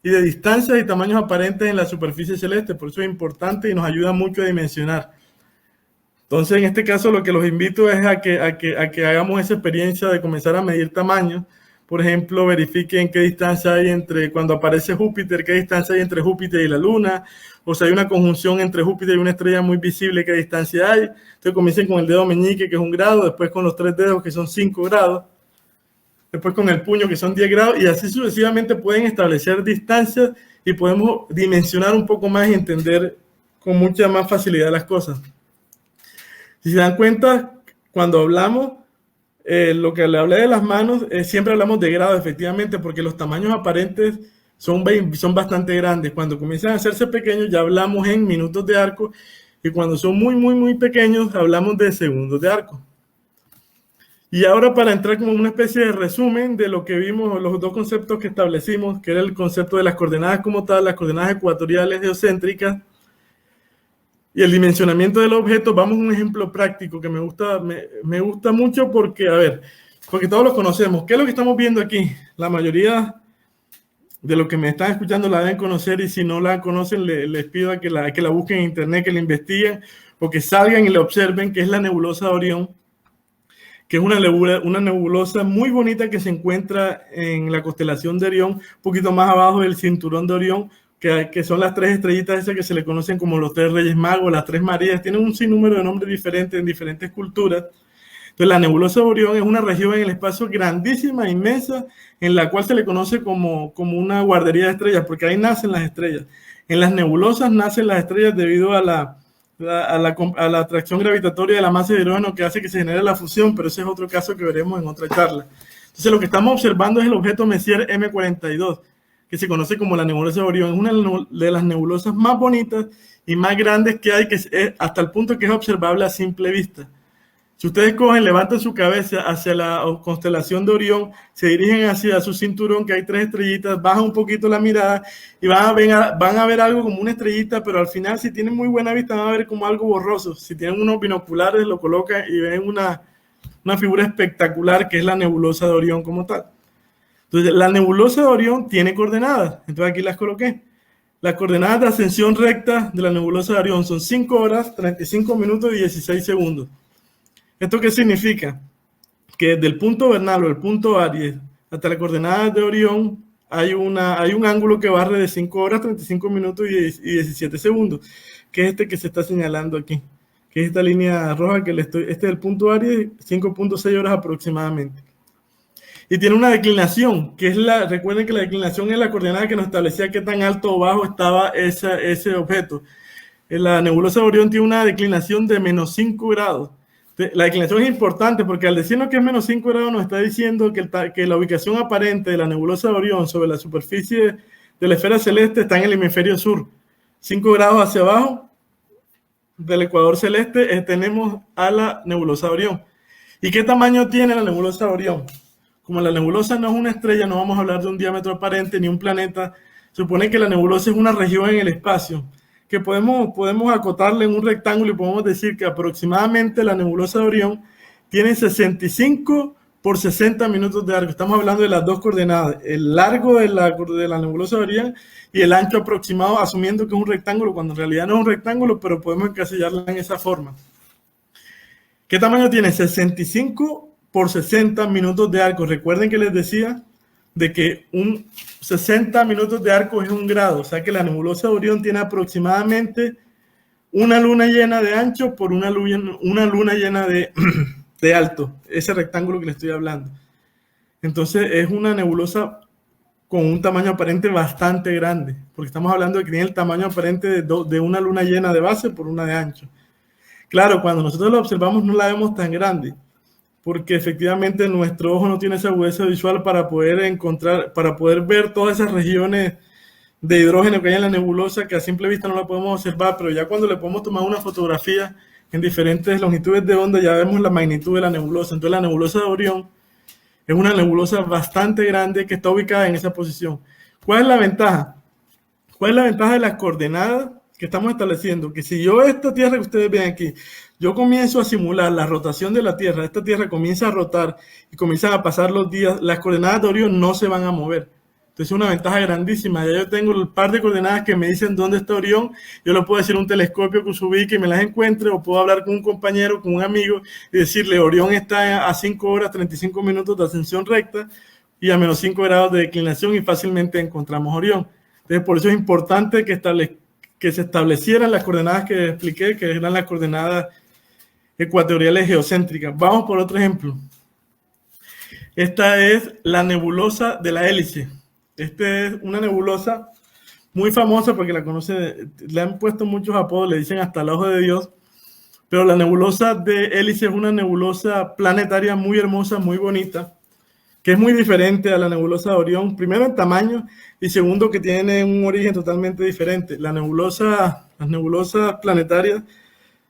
y de distancias y tamaños aparentes en la superficie celeste. Por eso es importante y nos ayuda mucho a dimensionar. Entonces, en este caso, lo que los invito es a que hagamos esa experiencia de comenzar a medir tamaños. Por ejemplo, verifiquen qué distancia hay entre, cuando aparece Júpiter, qué distancia hay entre Júpiter y la Luna, o si hay una conjunción entre Júpiter y una estrella muy visible, qué distancia hay. Entonces comiencen con el dedo meñique, que es 1 grado, después con los 3 dedos, que son 5 grados, después con el puño, que son 10 grados, y así sucesivamente pueden establecer distancias y podemos dimensionar un poco más y entender con mucha más facilidad las cosas. Si se dan cuenta, cuando hablamos, lo que le hablé de las manos, siempre hablamos de grados, efectivamente, porque los tamaños aparentes son bastante grandes. Cuando comienzan a hacerse pequeños, ya hablamos en minutos de arco, y cuando son muy, muy, muy pequeños, hablamos de segundos de arco. Y ahora, para entrar como una especie de resumen de lo que vimos, los 2 conceptos que establecimos, que era el concepto de las coordenadas como tal, las coordenadas ecuatoriales geocéntricas, y el dimensionamiento del objeto, vamos a un ejemplo práctico que me gusta mucho porque, a ver, porque todos los conocemos. ¿Qué es lo que estamos viendo aquí? La mayoría de los que me están escuchando la deben conocer, y si no la conocen, les pido que la busquen en internet, que la investiguen o que salgan y la observen, que es la nebulosa de Orión, que es una nebulosa muy bonita que se encuentra en la constelación de Orión, un poquito más abajo del cinturón de Orión, que son las 3 estrellitas esas que se le conocen como los 3 Reyes Magos, las 3 Marías. Tienen un sinnúmero de nombres diferentes en diferentes culturas. Entonces, la nebulosa de Orión es una región en el espacio grandísima, inmensa, en la cual se le conoce como una guardería de estrellas, porque ahí nacen las estrellas. En las nebulosas nacen las estrellas debido a la atracción gravitatoria de la masa de hidrógeno, que hace que se genere la fusión, pero ese es otro caso que veremos en otra charla. Entonces, lo que estamos observando es el objeto Messier M42, que se conoce como la nebulosa de Orión. Es una de las nebulosas más bonitas y más grandes que hay, que es hasta el punto que es observable a simple vista. Si ustedes levantan su cabeza hacia la constelación de Orión, se dirigen hacia su cinturón, que hay 3 estrellitas, bajan un poquito la mirada y van a ver algo como una estrellita, pero al final, si tienen muy buena vista, van a ver como algo borroso. Si tienen unos binoculares, lo colocan y ven una figura espectacular, que es la nebulosa de Orión como tal. Entonces, la nebulosa de Orión tiene coordenadas. Entonces, aquí las coloqué. Las coordenadas de ascensión recta de la nebulosa de Orión son 5 horas, 35 minutos y 16 segundos. ¿Esto qué significa? Que desde el punto vernal o el punto Aries hasta las coordenadas de Orión hay un ángulo que barre de 5 horas, 35 minutos y 17 segundos, que es este que se está señalando aquí, que es esta línea roja que este es el punto Aries, 5.6 horas aproximadamente. Y tiene una declinación, que es recuerden que la declinación es la coordenada que nos establecía qué tan alto o bajo estaba ese objeto. La nebulosa de Orión tiene una declinación de menos 5 grados. La declinación es importante porque al decirnos que es menos 5 grados nos está diciendo que la ubicación aparente de la nebulosa de Orión sobre la superficie de la esfera celeste está en el hemisferio sur. 5 grados hacia abajo del ecuador celeste tenemos a la nebulosa de Orión. ¿Y qué tamaño tiene la nebulosa de Orión? Como la nebulosa no es una estrella, no vamos a hablar de un diámetro aparente ni un planeta. Supone que la nebulosa es una región en el espacio, que podemos acotarle en un rectángulo y podemos decir que aproximadamente la nebulosa de Orión tiene 65 por 60 minutos de arco. Estamos hablando de las 2 coordenadas, el largo de la nebulosa de Orión y el ancho aproximado, asumiendo que es un rectángulo, cuando en realidad no es un rectángulo, pero podemos encasillarla en esa forma. ¿Qué tamaño tiene? 65 por 60 minutos de arco. Recuerden que les decía de que 60 minutos de arco es 1 grado, o sea que la nebulosa de Orión tiene aproximadamente una luna llena de ancho por una luna llena de alto, ese rectángulo que les estoy hablando. Entonces es una nebulosa con un tamaño aparente bastante grande, porque estamos hablando de que tiene el tamaño aparente de una luna llena de base por una de ancho. Claro, cuando nosotros la observamos no la vemos tan grande, porque efectivamente nuestro ojo no tiene esa agudeza visual para poder ver todas esas regiones de hidrógeno que hay en la nebulosa, que a simple vista no la podemos observar, pero ya cuando le podemos tomar una fotografía en diferentes longitudes de onda, ya vemos la magnitud de la nebulosa. Entonces la nebulosa de Orión es una nebulosa bastante grande que está ubicada en esa posición. ¿Cuál es la ventaja? ¿Cuál es la ventaja de las coordenadas que estamos estableciendo? Que si yo esta Tierra que ustedes ven aquí, yo comienzo a simular la rotación de la Tierra, esta Tierra comienza a rotar y comienzan a pasar los días, las coordenadas de Orión no se van a mover. Entonces es una ventaja grandísima. Ya yo tengo un par de coordenadas que me dicen dónde está Orión. Yo le puedo decir a un telescopio que se ubique y me las encuentre, o puedo hablar con un compañero, con un amigo y decirle Orión está a 5 horas 35 minutos de ascensión recta y a menos 5 grados de declinación, y fácilmente encontramos Orión. Entonces por eso es importante que se establecieran las coordenadas que expliqué, que eran las coordenadas ecuatoriales geocéntricas. Vamos por otro ejemplo. Esta es la nebulosa de la Hélice. Esta es una nebulosa muy famosa porque le han puesto muchos apodos, le dicen hasta el ojo de Dios, pero la nebulosa de Hélice es una nebulosa planetaria muy hermosa, muy bonita, que es muy diferente a la nebulosa de Orión, primero en tamaño y segundo que tiene un origen totalmente diferente. Las nebulosas planetarias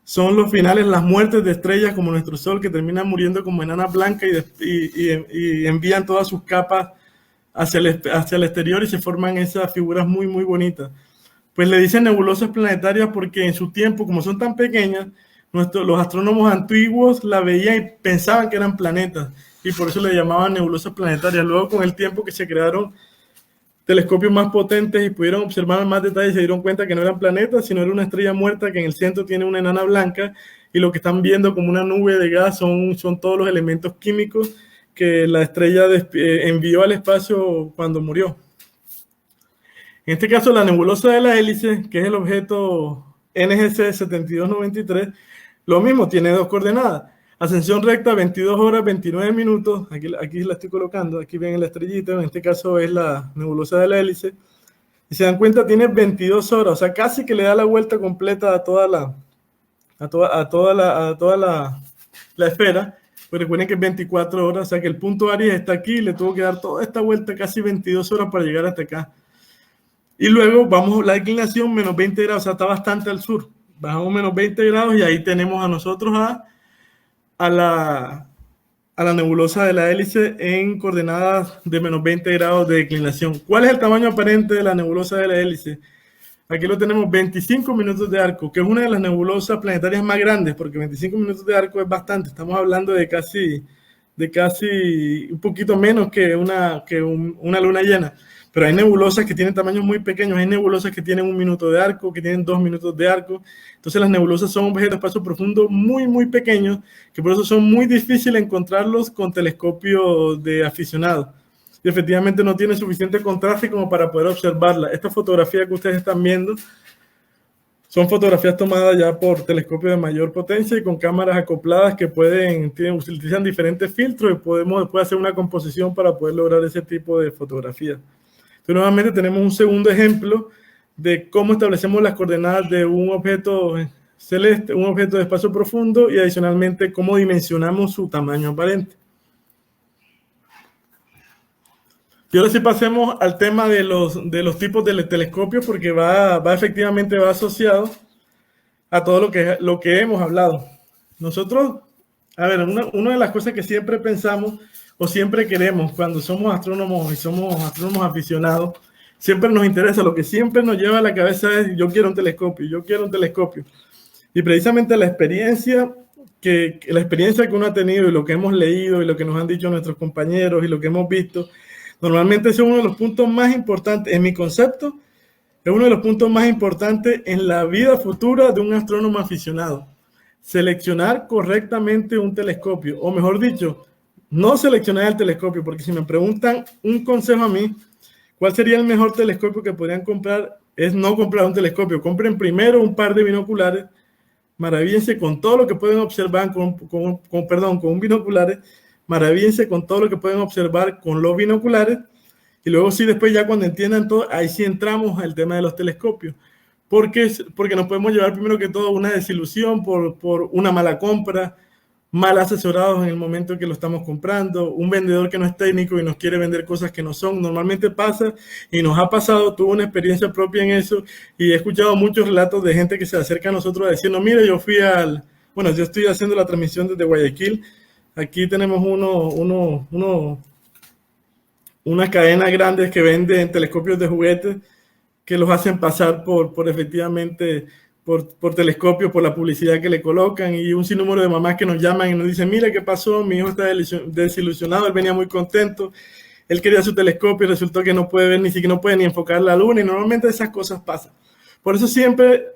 son los finales, las muertes de estrellas como nuestro Sol, que terminan muriendo como enanas blancas y envían todas sus capas hacia el exterior y se forman esas figuras muy, muy bonitas. Pues le dicen nebulosas planetarias porque en su tiempo, como son tan pequeñas, los astrónomos antiguos la veían y pensaban que eran planetas. y por eso le llamaban nebulosas planetarias. Luego, con el tiempo que se crearon telescopios más potentes y pudieron observar más detalles, se dieron cuenta que no eran planetas, sino era una estrella muerta que en el centro tiene una enana blanca, y lo que están viendo como una nube de gas son todos los elementos químicos que la estrella envió al espacio cuando murió. En este caso, la nebulosa de la hélice, que es el objeto NGC 7293, lo mismo, tiene dos coordenadas. Ascensión recta, 22 horas, 29 minutos. Aquí la estoy colocando, aquí ven la estrellita, en este caso es la nebulosa de la hélice. Y se dan cuenta, tiene 22 horas, o sea, casi que le da la vuelta completa a toda la esfera. Pues recuerden que es 24 horas, o sea que el punto Aries está aquí y le tuvo que dar toda esta vuelta, casi 22 horas para llegar hasta acá. Y luego vamos, la inclinación, menos 20 grados, o sea, está bastante al sur. Bajamos menos 20 grados y ahí tenemos a nosotros a la nebulosa de la hélice en coordenadas de menos 20 grados de declinación. ¿Cuál es el tamaño aparente de la nebulosa de la hélice? Aquí lo tenemos, 25 minutos de arco, que es una de las nebulosas planetarias más grandes, porque 25 minutos de arco es bastante. Estamos hablando de casi un poquito menos que una luna llena. Pero hay nebulosas que tienen tamaños muy pequeños, hay nebulosas que tienen 1 minuto de arco, que tienen 2 minutos de arco. Entonces las nebulosas son objetos de espacio profundo muy, muy pequeños, que por eso son muy difíciles encontrarlos con telescopios de aficionados. Y efectivamente no tienen suficiente contraste como para poder observarla. Esta fotografía que ustedes están viendo son fotografías tomadas ya por telescopios de mayor potencia y con cámaras acopladas que utilizan diferentes filtros y puede hacer una composición para poder lograr ese tipo de fotografía. Entonces, nuevamente tenemos un segundo ejemplo de cómo establecemos las coordenadas de un objeto celeste, un objeto de espacio profundo, y adicionalmente cómo dimensionamos su tamaño aparente. Y ahora sí pasemos al tema de los tipos de telescopios, porque efectivamente va asociado a todo lo que hemos hablado. Nosotros, a ver, una de las cosas que siempre pensamos o siempre queremos cuando somos astrónomos y somos astrónomos aficionados, siempre nos interesa, lo que siempre nos lleva a la cabeza es: yo quiero un telescopio, yo quiero un telescopio. Y precisamente la experiencia que uno ha tenido y lo que hemos leído y lo que nos han dicho nuestros compañeros y lo que hemos visto, normalmente es uno de los puntos más importantes, en mi concepto, es uno de los puntos más importantes en la vida futura de un astrónomo aficionado. Seleccionar correctamente un telescopio, o mejor dicho, no seleccionar el telescopio, porque si me preguntan un consejo a mí, ¿cuál sería el mejor telescopio que podrían comprar? Es no comprar un telescopio. Compren primero un par de binoculares, maravíllense con todo lo que pueden observar con binoculares, maravíllense con todo lo que pueden observar con los binoculares, y luego sí, después ya cuando entiendan todo, ahí sí entramos al tema de los telescopios. Porque nos podemos llevar primero que todo una desilusión por una mala compra, mal asesorados en el momento que lo estamos comprando, un vendedor que no es técnico y nos quiere vender cosas que no son. Normalmente pasa y nos ha pasado, tuve una experiencia propia en eso y he escuchado muchos relatos de gente que se acerca a nosotros a decir: no, mire, yo estoy haciendo la transmisión desde Guayaquil. Aquí tenemos unas cadenas grandes que venden telescopios de juguetes que los hacen pasar efectivamente por telescopios, por la publicidad que le colocan, y un sinnúmero de mamás que nos llaman y nos dicen: mira, ¿qué pasó? Mi hijo está desilusionado, él venía muy contento, él quería su telescopio y resultó que no puede ver, ni siquiera no puede ni enfocar la luna, y normalmente esas cosas pasan. Por eso siempre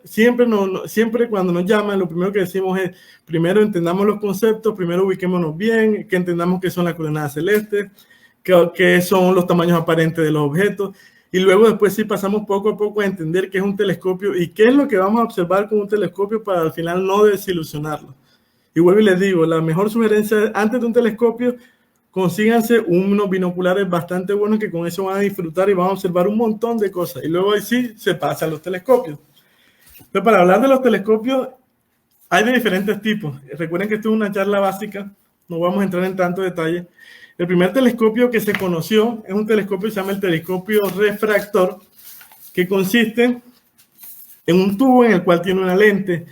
cuando nos llaman, lo primero que decimos es: primero entendamos los conceptos, primero ubiquémonos bien, que entendamos qué son las coordenadas celestes, qué son los tamaños aparentes de los objetos, y luego después sí pasamos poco a poco a entender qué es un telescopio y qué es lo que vamos a observar con un telescopio para al final no desilusionarlo. Y vuelvo y les digo, la mejor sugerencia es: antes de un telescopio, consíganse unos binoculares bastante buenos, que con eso van a disfrutar y van a observar un montón de cosas. Y luego ahí sí se pasa a los telescopios. Entonces, para hablar de los telescopios, hay de diferentes tipos. Recuerden que esto es una charla básica, no vamos a entrar en tanto detalle. El primer telescopio que se conoció es un telescopio que se llama el telescopio refractor, que consiste en un tubo en el cual tiene una lente.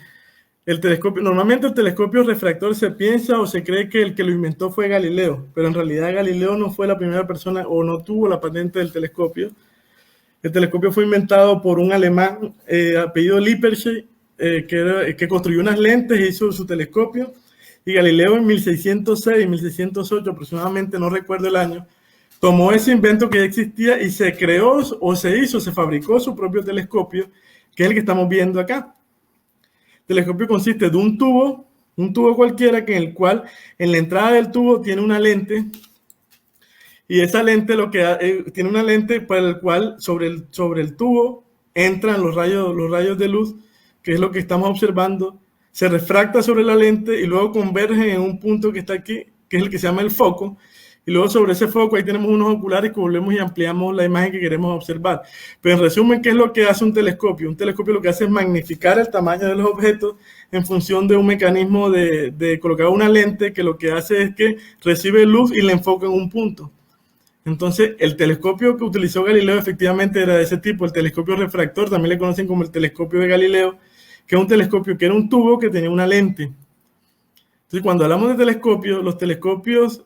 Normalmente el telescopio refractor se piensa o se cree que el que lo inventó fue Galileo, pero en realidad Galileo no fue la primera persona o no tuvo la patente del telescopio. El telescopio fue inventado por un alemán apellido Lippershey, que construyó unas lentes e hizo su telescopio. Y Galileo en 1606, 1608 aproximadamente, no recuerdo el año, tomó ese invento que ya existía y se creó o se fabricó su propio telescopio, que es el que estamos viendo acá. El telescopio consiste de un tubo cualquiera, que en el cual en la entrada del tubo tiene una lente, y esa lente tiene una lente para el cual sobre el tubo entran los rayos de luz, que es lo que estamos observando, se refracta sobre la lente y luego convergen en un punto que está aquí, que es el que se llama el foco, y luego sobre ese foco ahí tenemos unos oculares que volvemos y ampliamos la imagen que queremos observar. Pero en resumen, ¿qué es lo que hace un telescopio? Un telescopio lo que hace es magnificar el tamaño de los objetos en función de un mecanismo de colocar una lente que lo que hace es que recibe luz y la enfoca en un punto. Entonces, el telescopio que utilizó Galileo efectivamente era de ese tipo, el telescopio refractor, también le conocen como el telescopio de Galileo, que es un telescopio que era un tubo que tenía una lente. Entonces, cuando hablamos de telescopios, los telescopios,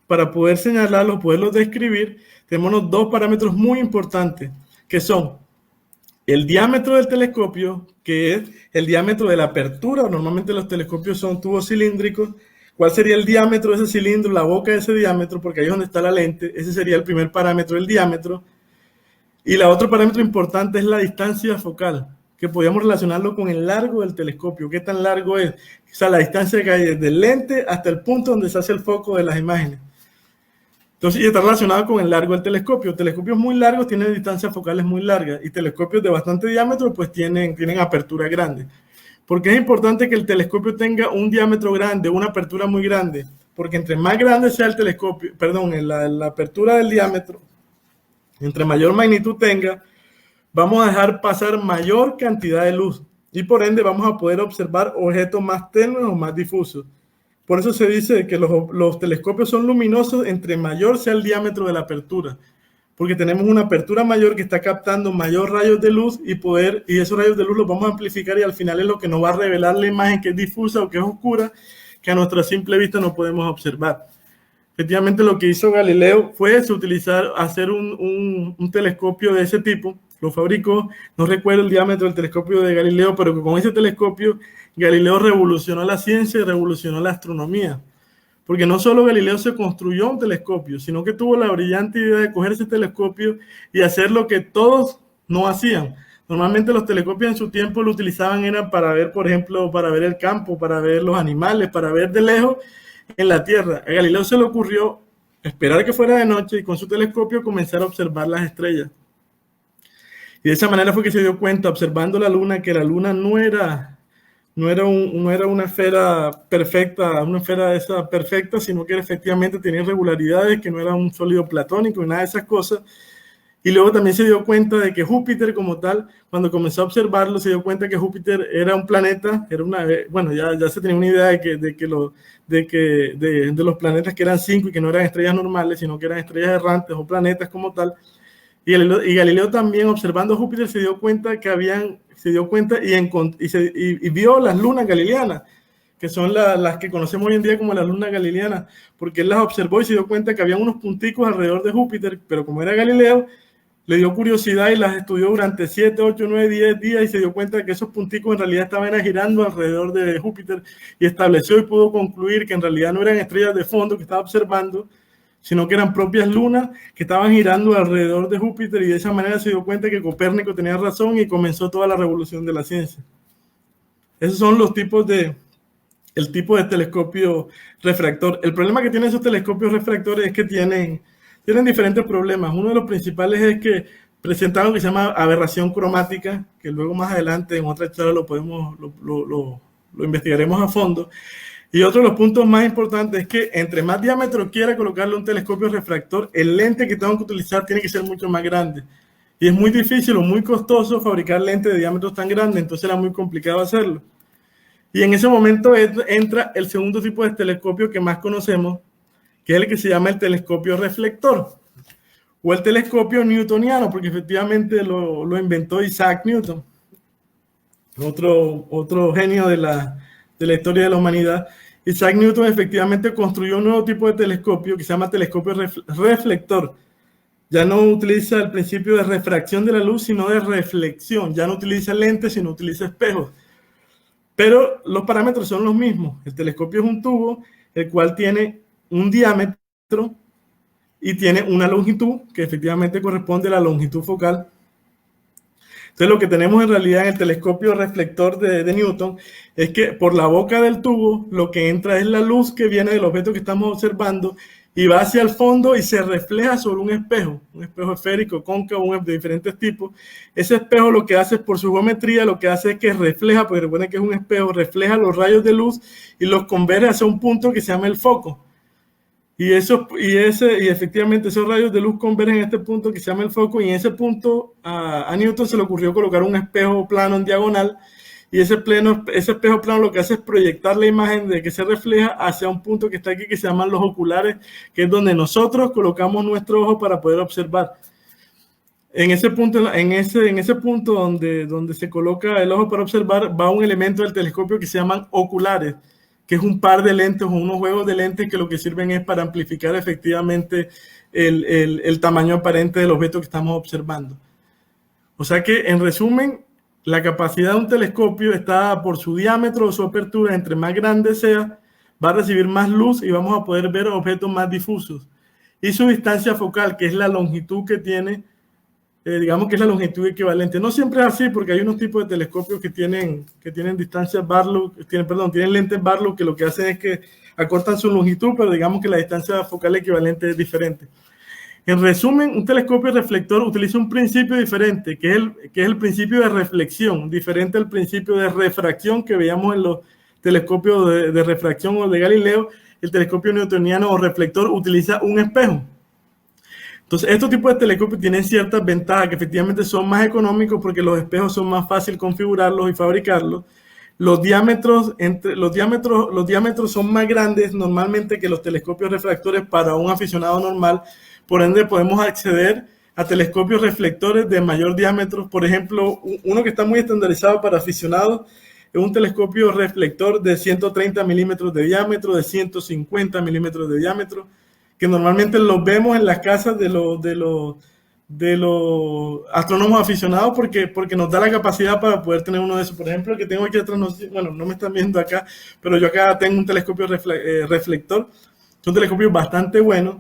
para poder señalarlos, poderlos describir, tenemos dos parámetros muy importantes, que son el diámetro del telescopio, que es el diámetro de la apertura. Normalmente los telescopios son tubos cilíndricos. ¿Cuál sería el diámetro de ese cilindro, la boca de ese diámetro? Porque ahí es donde está la lente. Ese sería el primer parámetro, el diámetro. Y el otro parámetro importante es la distancia focal, que podríamos relacionarlo con el largo del telescopio. ¿Qué tan largo es? O sea, la distancia que hay desde el lente hasta el punto donde se hace el foco de las imágenes. Entonces, y está relacionado con el largo del telescopio. Telescopios muy largos tienen distancias focales muy largas, y telescopios de bastante diámetro pues tienen apertura grande. ¿Por qué es importante que el telescopio tenga un diámetro grande, una apertura muy grande? Porque entre más grande sea el telescopio, la apertura del diámetro, entre mayor magnitud tenga, vamos a dejar pasar mayor cantidad de luz, y por ende vamos a poder observar objetos más tenues o más difusos. Por eso se dice que los telescopios son luminosos entre mayor sea el diámetro de la apertura, porque tenemos una apertura mayor que está captando mayor rayos de luz, y esos rayos de luz los vamos a amplificar, y al final es lo que nos va a revelar la imagen que es difusa o que es oscura, que a nuestra simple vista no podemos observar. Efectivamente, lo que hizo Galileo fue hacer un telescopio de ese tipo. Lo fabricó, no recuerdo el diámetro del telescopio de Galileo, pero con ese telescopio Galileo revolucionó la ciencia y revolucionó la astronomía. Porque no solo Galileo se construyó un telescopio, sino que tuvo la brillante idea de coger ese telescopio y hacer lo que todos no hacían. Normalmente los telescopios en su tiempo lo utilizaban para ver, por ejemplo, para ver el campo, para ver los animales, para ver de lejos en la Tierra. A Galileo se le ocurrió esperar que fuera de noche y con su telescopio comenzar a observar las estrellas. Y de esa manera fue que se dio cuenta, observando la luna, que la luna no era una esfera perfecta, sino que efectivamente tenía irregularidades, que no era un sólido platónico y nada de esas cosas. Y luego también se dio cuenta de que Júpiter como tal, cuando comenzó a observarlo, se dio cuenta que Júpiter era un planeta, ya se tenía una idea de los planetas, que eran 5 y que no eran estrellas normales, sino que eran estrellas errantes o planetas como tal. Y Galileo también, observando Júpiter, se dio cuenta y vio las lunas galileanas, que son las que conocemos hoy en día como las lunas galileanas, porque él las observó y se dio cuenta que había unos punticos alrededor de Júpiter, pero como era Galileo, le dio curiosidad y las estudió durante 7, 8, 9, 10 días, y se dio cuenta que esos punticos en realidad estaban girando alrededor de Júpiter, y estableció y pudo concluir que en realidad no eran estrellas de fondo que estaba observando, sino que eran propias lunas que estaban girando alrededor de Júpiter, y de esa manera se dio cuenta que Copérnico tenía razón y comenzó toda la revolución de la ciencia. Esos son el tipo de telescopio refractor. El problema que tienen esos telescopios refractores es que tienen diferentes problemas. Uno de los principales es que presentan lo que se llama aberración cromática, que luego más adelante en otra charla lo investigaremos a fondo. Y otro de los puntos más importantes es que entre más diámetro quiera colocarle un telescopio refractor, el lente que tengo que utilizar tiene que ser mucho más grande. Y es muy difícil o muy costoso fabricar lentes de diámetros tan grandes, entonces era muy complicado hacerlo. Y en ese momento entra el segundo tipo de telescopio que más conocemos, que es el que se llama el telescopio reflector, o el telescopio newtoniano, porque efectivamente lo inventó Isaac Newton, otro genio de la historia de la humanidad. Isaac Newton efectivamente construyó un nuevo tipo de telescopio que se llama telescopio reflector. Ya no utiliza el principio de refracción de la luz, sino de reflexión. Ya no utiliza lentes, sino utiliza espejos. pero los parámetros son los mismos. El telescopio es un tubo, el cual tiene un diámetro y tiene una longitud que efectivamente corresponde a la longitud focal. Entonces lo que tenemos en realidad en el telescopio reflector de Newton es que por la boca del tubo lo que entra es la luz que viene del objeto que estamos observando y va hacia el fondo y se refleja sobre un espejo esférico, cóncavo, de diferentes tipos. Ese espejo lo que hace es, por su geometría, lo que hace es que refleja, porque recuerden que es un espejo, refleja los rayos de luz y los converge hacia un punto que se llama el foco. Y efectivamente esos rayos de luz convergen en este punto que se llama el foco, y en ese punto a Newton se le ocurrió colocar un espejo plano en diagonal, y ese espejo plano lo que hace es proyectar la imagen de que se refleja hacia un punto que está aquí que se llaman los oculares, que es donde nosotros colocamos nuestro ojo para poder observar. En ese punto donde se coloca el ojo para observar, va un elemento del telescopio que se llaman oculares, que es un par de lentes o unos juegos de lentes que lo que sirven es para amplificar efectivamente el tamaño aparente del objeto que estamos observando. O sea que, en resumen, la capacidad de un telescopio está por su diámetro o su apertura. Entre más grande sea, va a recibir más luz y vamos a poder ver objetos más difusos. Y su distancia focal, que es la longitud que tiene, digamos que es la longitud equivalente. No siempre es así, porque hay unos tipos de telescopios que tienen distancias Barlow, tienen lentes Barlow, que lo que hacen es que acortan su longitud, pero digamos que la distancia focal equivalente es diferente. En resumen, un telescopio reflector utiliza un principio diferente, que es el principio de reflexión, diferente al principio de refracción que veíamos en los telescopios de refracción o de Galileo. El telescopio newtoniano o reflector utiliza un espejo. Entonces, estos tipos de telescopios tienen ciertas ventajas, que efectivamente son más económicos porque los espejos son más fácil configurarlos y fabricarlos. Los diámetros son más grandes normalmente que los telescopios refractores para un aficionado normal. Por ende, podemos acceder a telescopios reflectores de mayor diámetro. Por ejemplo, uno que está muy estandarizado para aficionados es un telescopio reflector de 130 milímetros de diámetro, de 150 milímetros de diámetro, que normalmente los vemos en las casas de los astrónomos aficionados porque nos da la capacidad para poder tener uno de esos. Por ejemplo, el que tengo aquí atrás, no me están viendo acá, pero yo acá tengo un telescopio reflector. Son telescopios bastante buenos.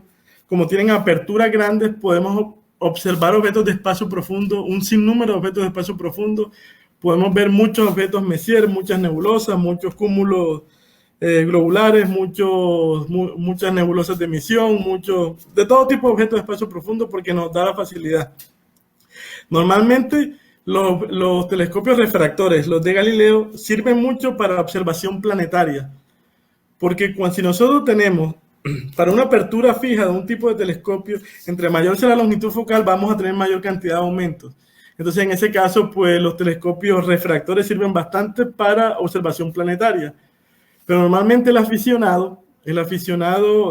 Como tienen aperturas grandes, podemos observar objetos de espacio profundo, un sinnúmero de objetos de espacio profundo. Podemos ver muchos objetos Messier, muchas nebulosas, muchos cúmulos globulares, muchas nebulosas de emisión, de todo tipo de objetos de espacio profundo, porque nos da la facilidad. Normalmente los telescopios refractores, los de Galileo, sirven mucho para observación planetaria, porque si nosotros tenemos para una apertura fija de un tipo de telescopio, entre mayor sea la longitud focal, vamos a tener mayor cantidad de aumentos. Entonces, en ese caso, pues los telescopios refractores sirven bastante para observación planetaria. Pero normalmente el aficionado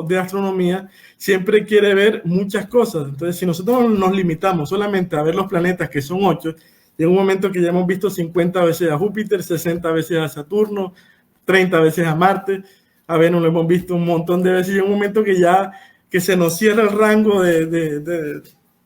de astronomía siempre quiere ver muchas cosas. Entonces, si nosotros nos limitamos solamente a ver los planetas, que son 8, llega un momento que ya hemos visto 50 veces a Júpiter, 60 veces a Saturno, 30 veces a Marte, a Venus lo hemos visto un montón de veces, y llega un momento que se nos cierra el rango de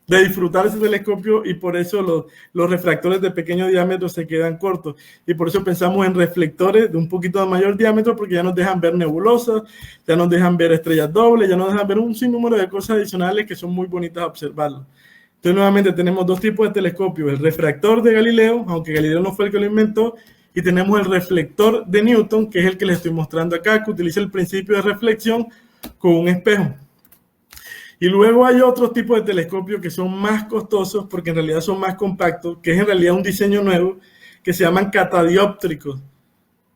disfrutar ese telescopio, y por eso los refractores de pequeño diámetro se quedan cortos, y por eso pensamos en reflectores de un poquito de mayor diámetro, porque ya nos dejan ver nebulosas, ya nos dejan ver estrellas dobles, ya nos dejan ver un sinnúmero de cosas adicionales que son muy bonitas a observarlo. Entonces, nuevamente tenemos dos tipos de telescopios: el refractor de Galileo, aunque Galileo no fue el que lo inventó, y tenemos el reflector de Newton, que es el que les estoy mostrando acá, que utiliza el principio de reflexión con un espejo. Y luego hay otros tipos de telescopios que son más costosos, porque en realidad son más compactos, que es en realidad un diseño nuevo, que se llaman catadióptricos.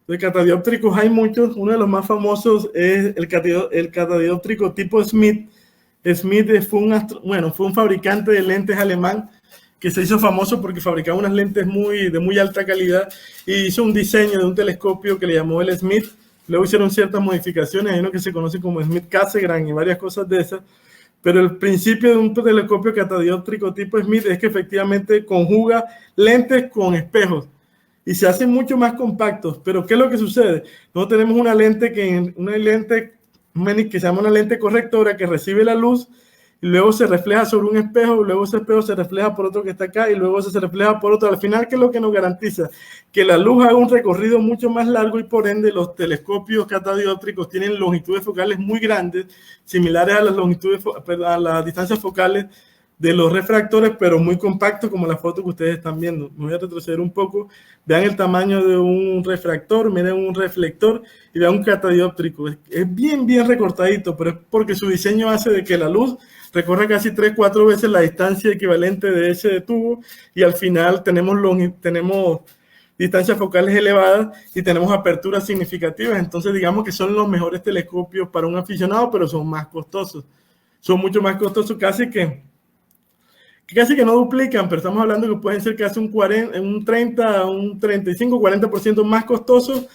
De catadióptricos hay muchos. Uno de los más famosos es el catadióptrico tipo Smith. Smith fue un fabricante de lentes alemán que se hizo famoso porque fabricaba unas lentes de muy alta calidad, y hizo un diseño de un telescopio que le llamó el Smith. Luego hicieron ciertas modificaciones, hay uno que se conoce como Smith Cassegrain y varias cosas de esas. Pero el principio de un telescopio catadióptrico tipo Smith es que efectivamente conjuga lentes con espejos y se hacen mucho más compactos. Pero ¿qué es lo que sucede? Nosotros tenemos una lente que se llama una lente correctora, que recibe la luz y luego se refleja sobre un espejo, luego ese espejo se refleja por otro que está acá, y luego se refleja por otro. Al final, ¿qué es lo que nos garantiza? Que la luz haga un recorrido mucho más largo y por ende los telescopios catadióptricos tienen longitudes focales muy grandes, similares a las longitudes, a las distancias focales de los refractores, pero muy compactos como la foto que ustedes están viendo. Me voy a retroceder un poco. Vean el tamaño de un refractor, miren un reflector y vean un catadióptrico. Es bien, bien recortadito, pero es porque su diseño hace de que la luz recorra casi 3-4 veces la distancia equivalente de ese tubo y al final tenemos distancias focales elevadas y tenemos aperturas significativas. Entonces digamos que son los mejores telescopios para un aficionado, pero son más costosos. Son mucho más costosos, casi que no duplican, pero estamos hablando que pueden ser casi un 30, un 35, 40% más costosos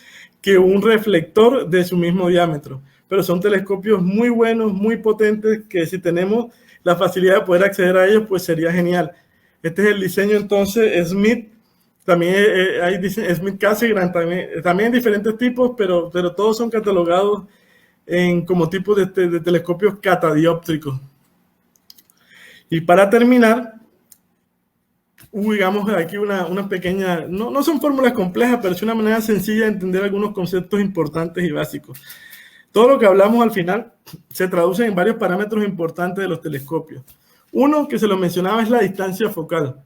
que un reflector de su mismo diámetro. Pero son telescopios muy buenos, muy potentes, que si tenemos la facilidad de poder acceder a ellos, pues sería genial. Este es el diseño entonces Smith. También hay Smith Cassegrain, también diferentes tipos, pero todos son catalogados como tipos de telescopios catadióptricos. Y para terminar, digamos aquí una pequeña, no son fórmulas complejas, pero es una manera sencilla de entender algunos conceptos importantes y básicos. Todo lo que hablamos al final se traduce en varios parámetros importantes de los telescopios. Uno que se lo mencionaba es la distancia focal.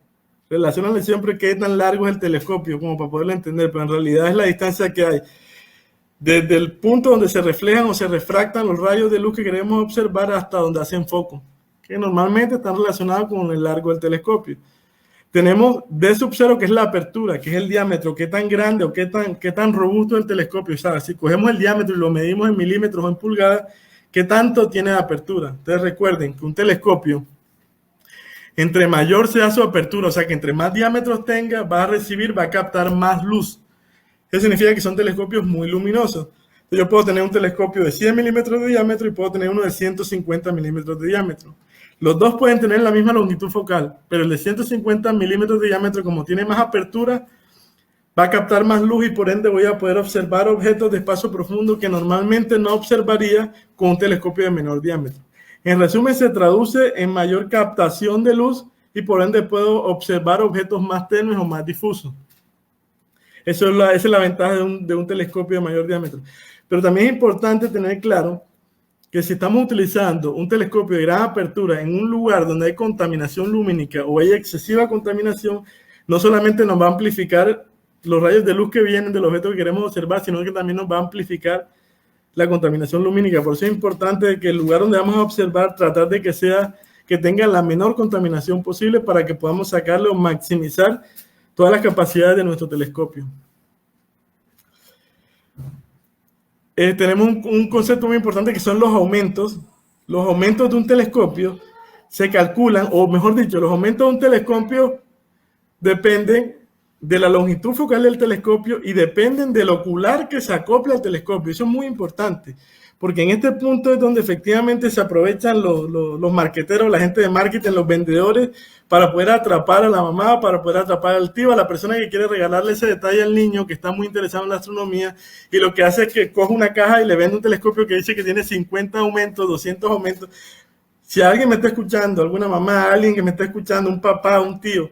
Relacionan siempre qué tan largo es el telescopio, como para poderlo entender, pero en realidad es la distancia que hay desde el punto donde se reflejan o se refractan los rayos de luz que queremos observar hasta donde hacen foco, que normalmente están relacionados con el largo del telescopio. Tenemos D sub 0, que es la apertura, que es el diámetro, qué tan grande o qué tan robusto es el telescopio. O sea, si cogemos el diámetro y lo medimos en milímetros o en pulgadas, ¿qué tanto tiene de apertura? Entonces recuerden que un telescopio, entre mayor sea su apertura, o sea que entre más diámetros tenga, va a captar más luz. Eso significa que son telescopios muy luminosos. Yo puedo tener un telescopio de 100 milímetros de diámetro y puedo tener uno de 150 milímetros de diámetro. Los dos pueden tener la misma longitud focal, pero el de 150 milímetros de diámetro, como tiene más apertura, va a captar más luz y por ende voy a poder observar objetos de espacio profundo que normalmente no observaría con un telescopio de menor diámetro. En resumen, se traduce en mayor captación de luz y por ende puedo observar objetos más tenues o más difusos. Esa es la ventaja de un telescopio de mayor diámetro. Pero también es importante tener claro que si estamos utilizando un telescopio de gran apertura en un lugar donde hay contaminación lumínica o hay excesiva contaminación, no solamente nos va a amplificar los rayos de luz que vienen del objeto que queremos observar, sino que también nos va a amplificar la contaminación lumínica. Por eso es importante que el lugar donde vamos a observar, tratar de que tenga la menor contaminación posible para que podamos sacarle o maximizar todas las capacidades de nuestro telescopio. Tenemos un concepto muy importante que son los aumentos. Los aumentos de un telescopio se calculan, o mejor dicho, los aumentos de un telescopio dependen de la longitud focal del telescopio y dependen del ocular que se acopla al telescopio. Eso es muy importante, porque en este punto es donde efectivamente se aprovechan los marqueteros, la gente de marketing, los vendedores, para poder atrapar a la mamá, para poder atrapar al tío, a la persona que quiere regalarle ese detalle al niño que está muy interesado en la astronomía, y lo que hace es que coge una caja y le vende un telescopio que dice que tiene 50 aumentos, 200 aumentos. Si alguien me está escuchando, alguna mamá, alguien que me está escuchando, un papá, un tío,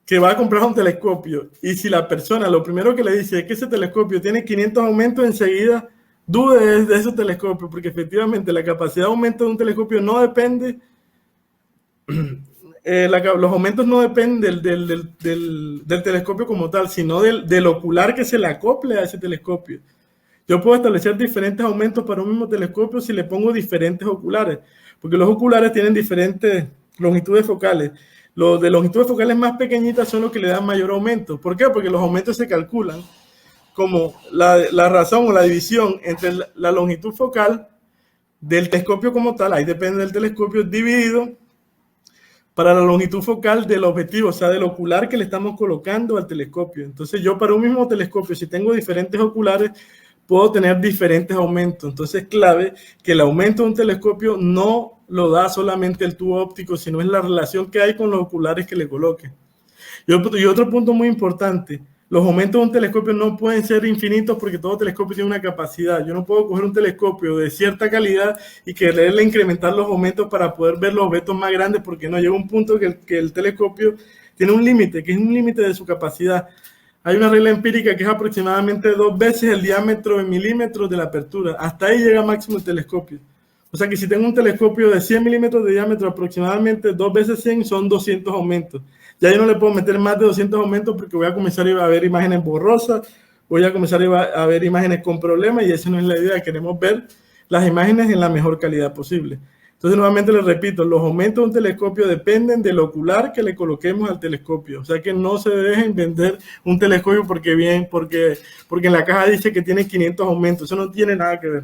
que va a comprar un telescopio, y si la persona lo primero que le dice es que ese telescopio tiene 500 aumentos, enseguida dude de ese telescopio, porque efectivamente la capacidad de aumento de un telescopio no depende, los aumentos no dependen del telescopio como tal, sino del ocular que se le acople a ese telescopio. Yo puedo establecer diferentes aumentos para un mismo telescopio si le pongo diferentes oculares, porque los oculares tienen diferentes longitudes focales. Los de longitudes focales más pequeñitas son los que le dan mayor aumento. ¿Por qué? Porque los aumentos se calculan como la razón o la división entre la longitud focal del telescopio como tal, ahí depende del telescopio, dividido para la longitud focal del objetivo, o sea, del ocular que le estamos colocando al telescopio. Entonces yo para un mismo telescopio, si tengo diferentes oculares, puedo tener diferentes aumentos. Entonces es clave que el aumento de un telescopio no lo da solamente el tubo óptico, sino es la relación que hay con los oculares que le coloque. Y otro punto muy importante, Los aumentos de un telescopio no pueden ser infinitos porque todo telescopio tiene una capacidad. Yo no puedo coger un telescopio de cierta calidad y quererle incrementar los aumentos para poder ver los objetos más grandes, porque no, llega un punto que el telescopio tiene un límite, que es un límite de su capacidad. Hay una regla empírica que es aproximadamente 2 veces el diámetro en milímetros de la apertura. Hasta ahí llega máximo el telescopio. O sea que si tengo un telescopio de 100 milímetros de diámetro, aproximadamente 2 veces 100 son 200 aumentos. Ya yo no le puedo meter más de 200 aumentos porque voy a comenzar a ver imágenes borrosas, voy a comenzar a ver imágenes con problemas, y esa no es la idea. Queremos ver las imágenes en la mejor calidad posible. Entonces, nuevamente les repito, los aumentos de un telescopio dependen del ocular que le coloquemos al telescopio. O sea que no se dejen vender un telescopio porque en la caja dice que tiene 500 aumentos. Eso no tiene nada que ver.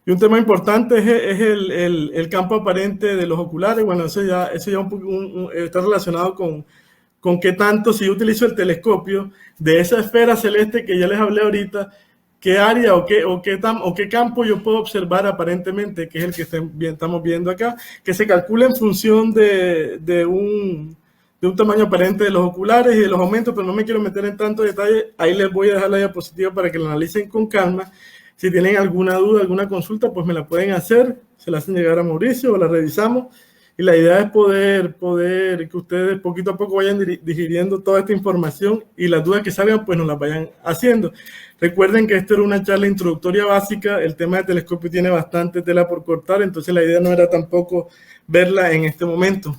Y un tema importante es el campo aparente de los oculares. Bueno, eso ya está relacionado con qué tanto, si yo utilizo el telescopio de esa esfera celeste que ya les hablé ahorita, qué área o qué campo yo puedo observar aparentemente, que es el que estamos viendo acá, que se calcula en función de un tamaño aparente de los oculares y de los aumentos, pero no me quiero meter en tanto detalle. Ahí les voy a dejar la diapositiva para que la analicen con calma. Si tienen alguna duda, alguna consulta, pues me la pueden hacer, se la hacen llegar a Mauricio o la revisamos. Y la idea es poder que ustedes poquito a poco vayan digiriendo toda esta información, y las dudas que salgan, pues nos las vayan haciendo. Recuerden que esto era una charla introductoria básica, el tema de telescopio tiene bastante tela por cortar, entonces la idea no era tampoco verla en este momento.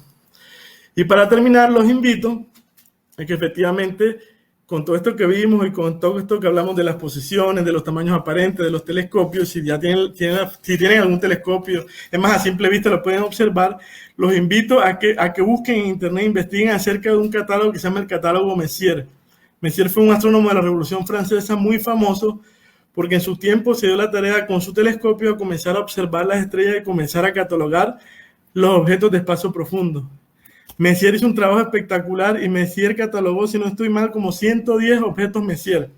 Y para terminar, los invito a que efectivamente, con todo esto que vimos y con todo esto que hablamos de las posiciones, de los tamaños aparentes de los telescopios, si ya tienen algún telescopio, es más, a simple vista lo pueden observar, los invito a que busquen en internet, investiguen acerca de un catálogo que se llama el catálogo Messier. Messier fue un astrónomo de la Revolución Francesa muy famoso porque en su tiempo se dio la tarea con su telescopio a comenzar a observar las estrellas y comenzar a catalogar los objetos de espacio profundo. Messier hizo un trabajo espectacular y Messier catalogó, si no estoy mal, como 110 objetos Messier.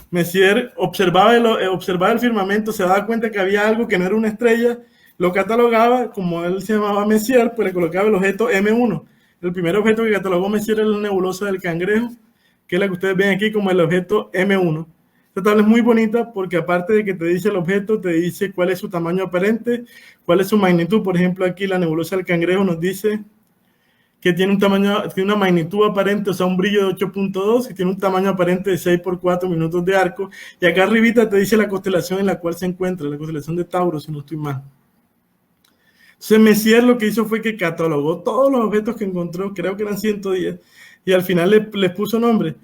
Messier observaba el firmamento, se daba cuenta que había algo que no era una estrella, lo catalogaba, como él se llamaba Messier, pues le colocaba el objeto M1. El primer objeto que catalogó Messier era la nebulosa del Cangrejo, que es la que ustedes ven aquí como el objeto M1. Esta tabla es muy bonita porque aparte de que te dice el objeto, te dice cuál es su tamaño aparente, cuál es su magnitud. Por ejemplo, aquí la nebulosa del Cangrejo nos dice que tiene una magnitud aparente, o sea, un brillo de 8.2, y tiene un tamaño aparente de 6 por 4 minutos de arco. Y acá arribita te dice la constelación en la cual se encuentra, la constelación de Tauro, si no estoy mal. Entonces Messier lo que hizo fue que catalogó todos los objetos que encontró, creo que eran 110, y al final les puso nombre.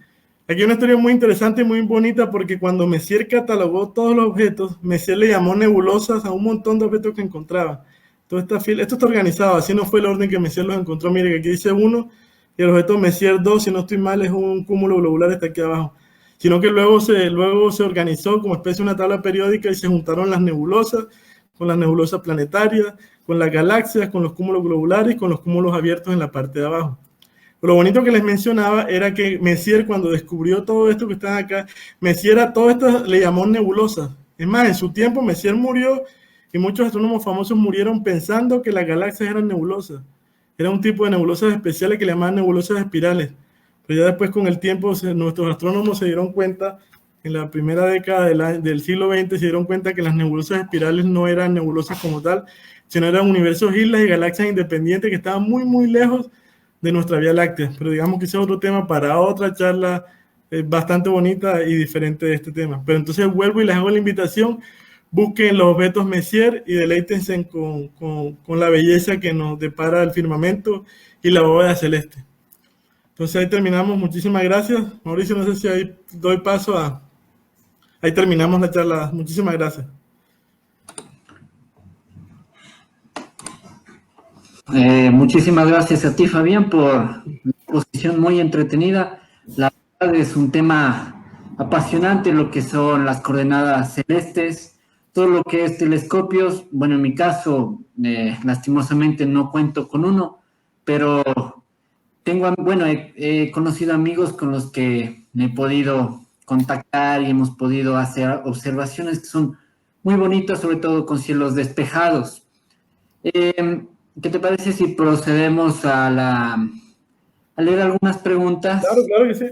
Aquí hay una historia muy interesante y muy bonita, porque cuando Messier catalogó todos los objetos, Messier le llamó nebulosas a un montón de objetos que encontraba. Esto está organizado, así no fue el orden que Messier los encontró. Mire que aquí dice 1 y el objeto Messier 2, si no estoy mal, es un cúmulo globular, está aquí abajo. Sino que luego se organizó como especie de una tabla periódica y se juntaron las nebulosas con las nebulosas planetarias, con las galaxias, con los cúmulos globulares y con los cúmulos abiertos en la parte de abajo. Pero lo bonito que les mencionaba era que Messier, cuando descubrió todo esto que está acá, Messier a todo esto le llamó nebulosas. Es más, en su tiempo Messier murió y muchos astrónomos famosos murieron pensando que las galaxias eran nebulosas. Era un tipo de nebulosas especiales que le llamaban nebulosas espirales. Pero ya después, con el tiempo, nuestros astrónomos se dieron cuenta, en la primera década del siglo XX, se dieron cuenta que las nebulosas espirales no eran nebulosas como tal, sino eran universos, islas y galaxias independientes que estaban muy, muy lejos de nuestra Vía Láctea. Pero digamos que ese es otro tema para otra charla bastante bonita y diferente de este tema. Pero entonces vuelvo y les hago la invitación. Busquen los objetos Messier y deleítense con la belleza que nos depara el firmamento y la bóveda celeste. Entonces ahí terminamos. Muchísimas gracias. Mauricio, no sé si ahí doy paso a... Ahí terminamos la charla. Muchísimas gracias. Muchísimas gracias a ti, Fabián, por la exposición muy entretenida. La verdad es un tema apasionante, lo que son las coordenadas celestes, todo lo que es telescopios. Bueno, en mi caso, lastimosamente no cuento con uno, pero he conocido amigos con los que me he podido contactar y hemos podido hacer observaciones que son muy bonitas, sobre todo con cielos despejados. ¿Qué te parece si procedemos a a leer algunas preguntas. Claro, claro que sí.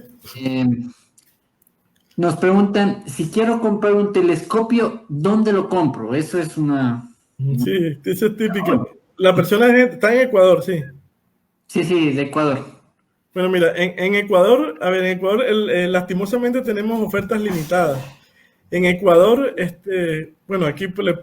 Nos preguntan, si quiero comprar un telescopio, ¿dónde lo compro? Eso es una... Sí, eso es típica. La persona está en Ecuador, sí. Sí, sí, de Ecuador. Bueno, mira, en Ecuador, a ver, en Ecuador lastimosamente tenemos ofertas limitadas. En Ecuador, bueno, aquí pues,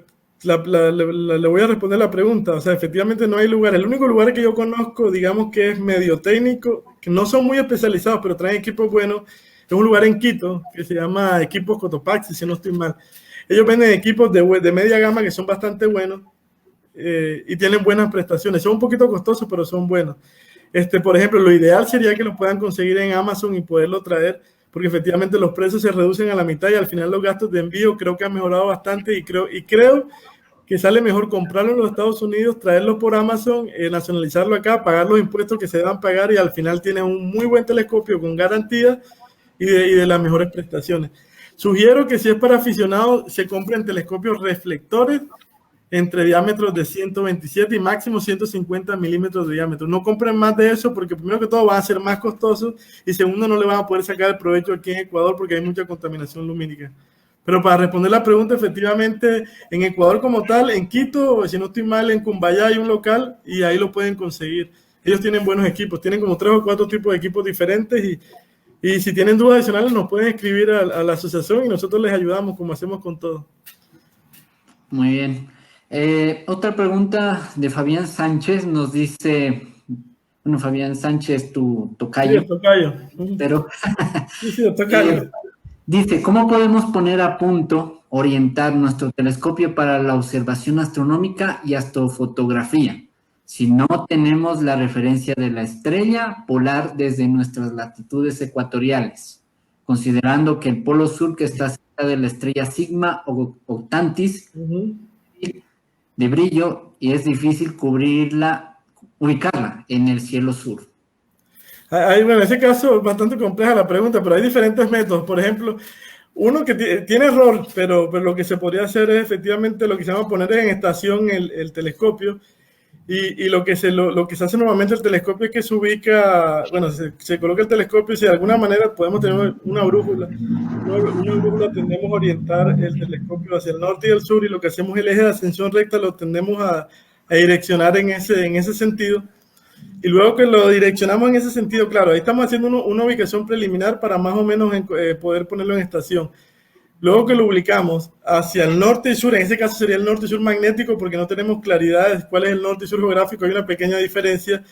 le voy a responder la pregunta. O sea, efectivamente no hay lugar. El único lugar que yo conozco, digamos que es medio técnico, que no son muy especializados, pero traen equipos buenos, es un lugar en Quito que se llama Equipos Cotopaxi, si no estoy mal. Ellos venden equipos de media gama que son bastante buenos y tienen buenas prestaciones. Son un poquito costosos, pero son buenos. Por ejemplo, lo ideal sería que lo puedan conseguir en Amazon y poderlo traer, porque efectivamente los precios se reducen a la mitad y al final los gastos de envío creo que han mejorado bastante y creo que sale mejor comprarlo en los Estados Unidos, traerlo por Amazon, nacionalizarlo acá, pagar los impuestos que se deban pagar y al final tiene un muy buen telescopio con garantía y de las mejores prestaciones. Sugiero que si es para aficionados se compren telescopios reflectores entre diámetros de 127 y máximo 150 milímetros de diámetro. No compren más de eso porque primero que todo van a ser más costosos y segundo no le van a poder sacar el provecho aquí en Ecuador porque hay mucha contaminación lumínica. Pero para responder la pregunta, efectivamente, en Ecuador como tal, en Quito, si no estoy mal, en Cumbayá hay un local y ahí lo pueden conseguir. Ellos tienen buenos equipos, tienen como 3 o 4 tipos de equipos diferentes y si tienen dudas adicionales nos pueden escribir a la asociación y nosotros les ayudamos como hacemos con todo. Muy bien. Otra pregunta de Fabián Sánchez nos dice, bueno, Fabián Sánchez, tu tocayo. Sí, tocayo. Pero Sí, tocayo. Dice, ¿cómo podemos poner a punto, orientar nuestro telescopio para la observación astronómica y astrofotografía si no tenemos la referencia de la estrella polar desde nuestras latitudes ecuatoriales, considerando que el polo sur que está cerca de la estrella Sigma o Octantis de brillo y es difícil ubicarla en el cielo sur? Bueno, en ese caso es bastante compleja la pregunta, pero hay diferentes métodos. Por ejemplo, uno que tiene error, pero lo que se podría hacer es efectivamente lo que se llama poner en estación el telescopio. Y lo que se hace normalmente el telescopio es que se ubica, bueno, se coloca el telescopio y si de alguna manera podemos tener una brújula. Una brújula tendemos a orientar el telescopio hacia el norte y el sur y lo que hacemos el eje de ascensión recta lo tendemos a direccionar en ese sentido. Y luego que lo direccionamos en ese sentido, claro, ahí estamos haciendo una ubicación preliminar para más o menos poder ponerlo en estación. Luego que lo ubicamos hacia el norte y sur, en ese caso sería el norte y sur magnético porque no tenemos claridad de cuál es el norte y sur geográfico, hay una pequeña diferencia.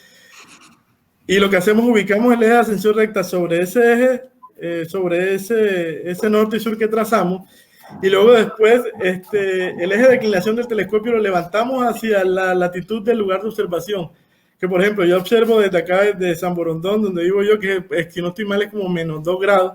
Y lo que hacemos, ubicamos el eje de ascensión recta sobre ese eje, sobre ese norte y sur que trazamos. Y luego después el eje de declinación del telescopio lo levantamos hacia la latitud del lugar de observación. Que por ejemplo, yo observo desde acá, desde San Borondón, donde vivo yo, que si no estoy mal es como menos 2 grados.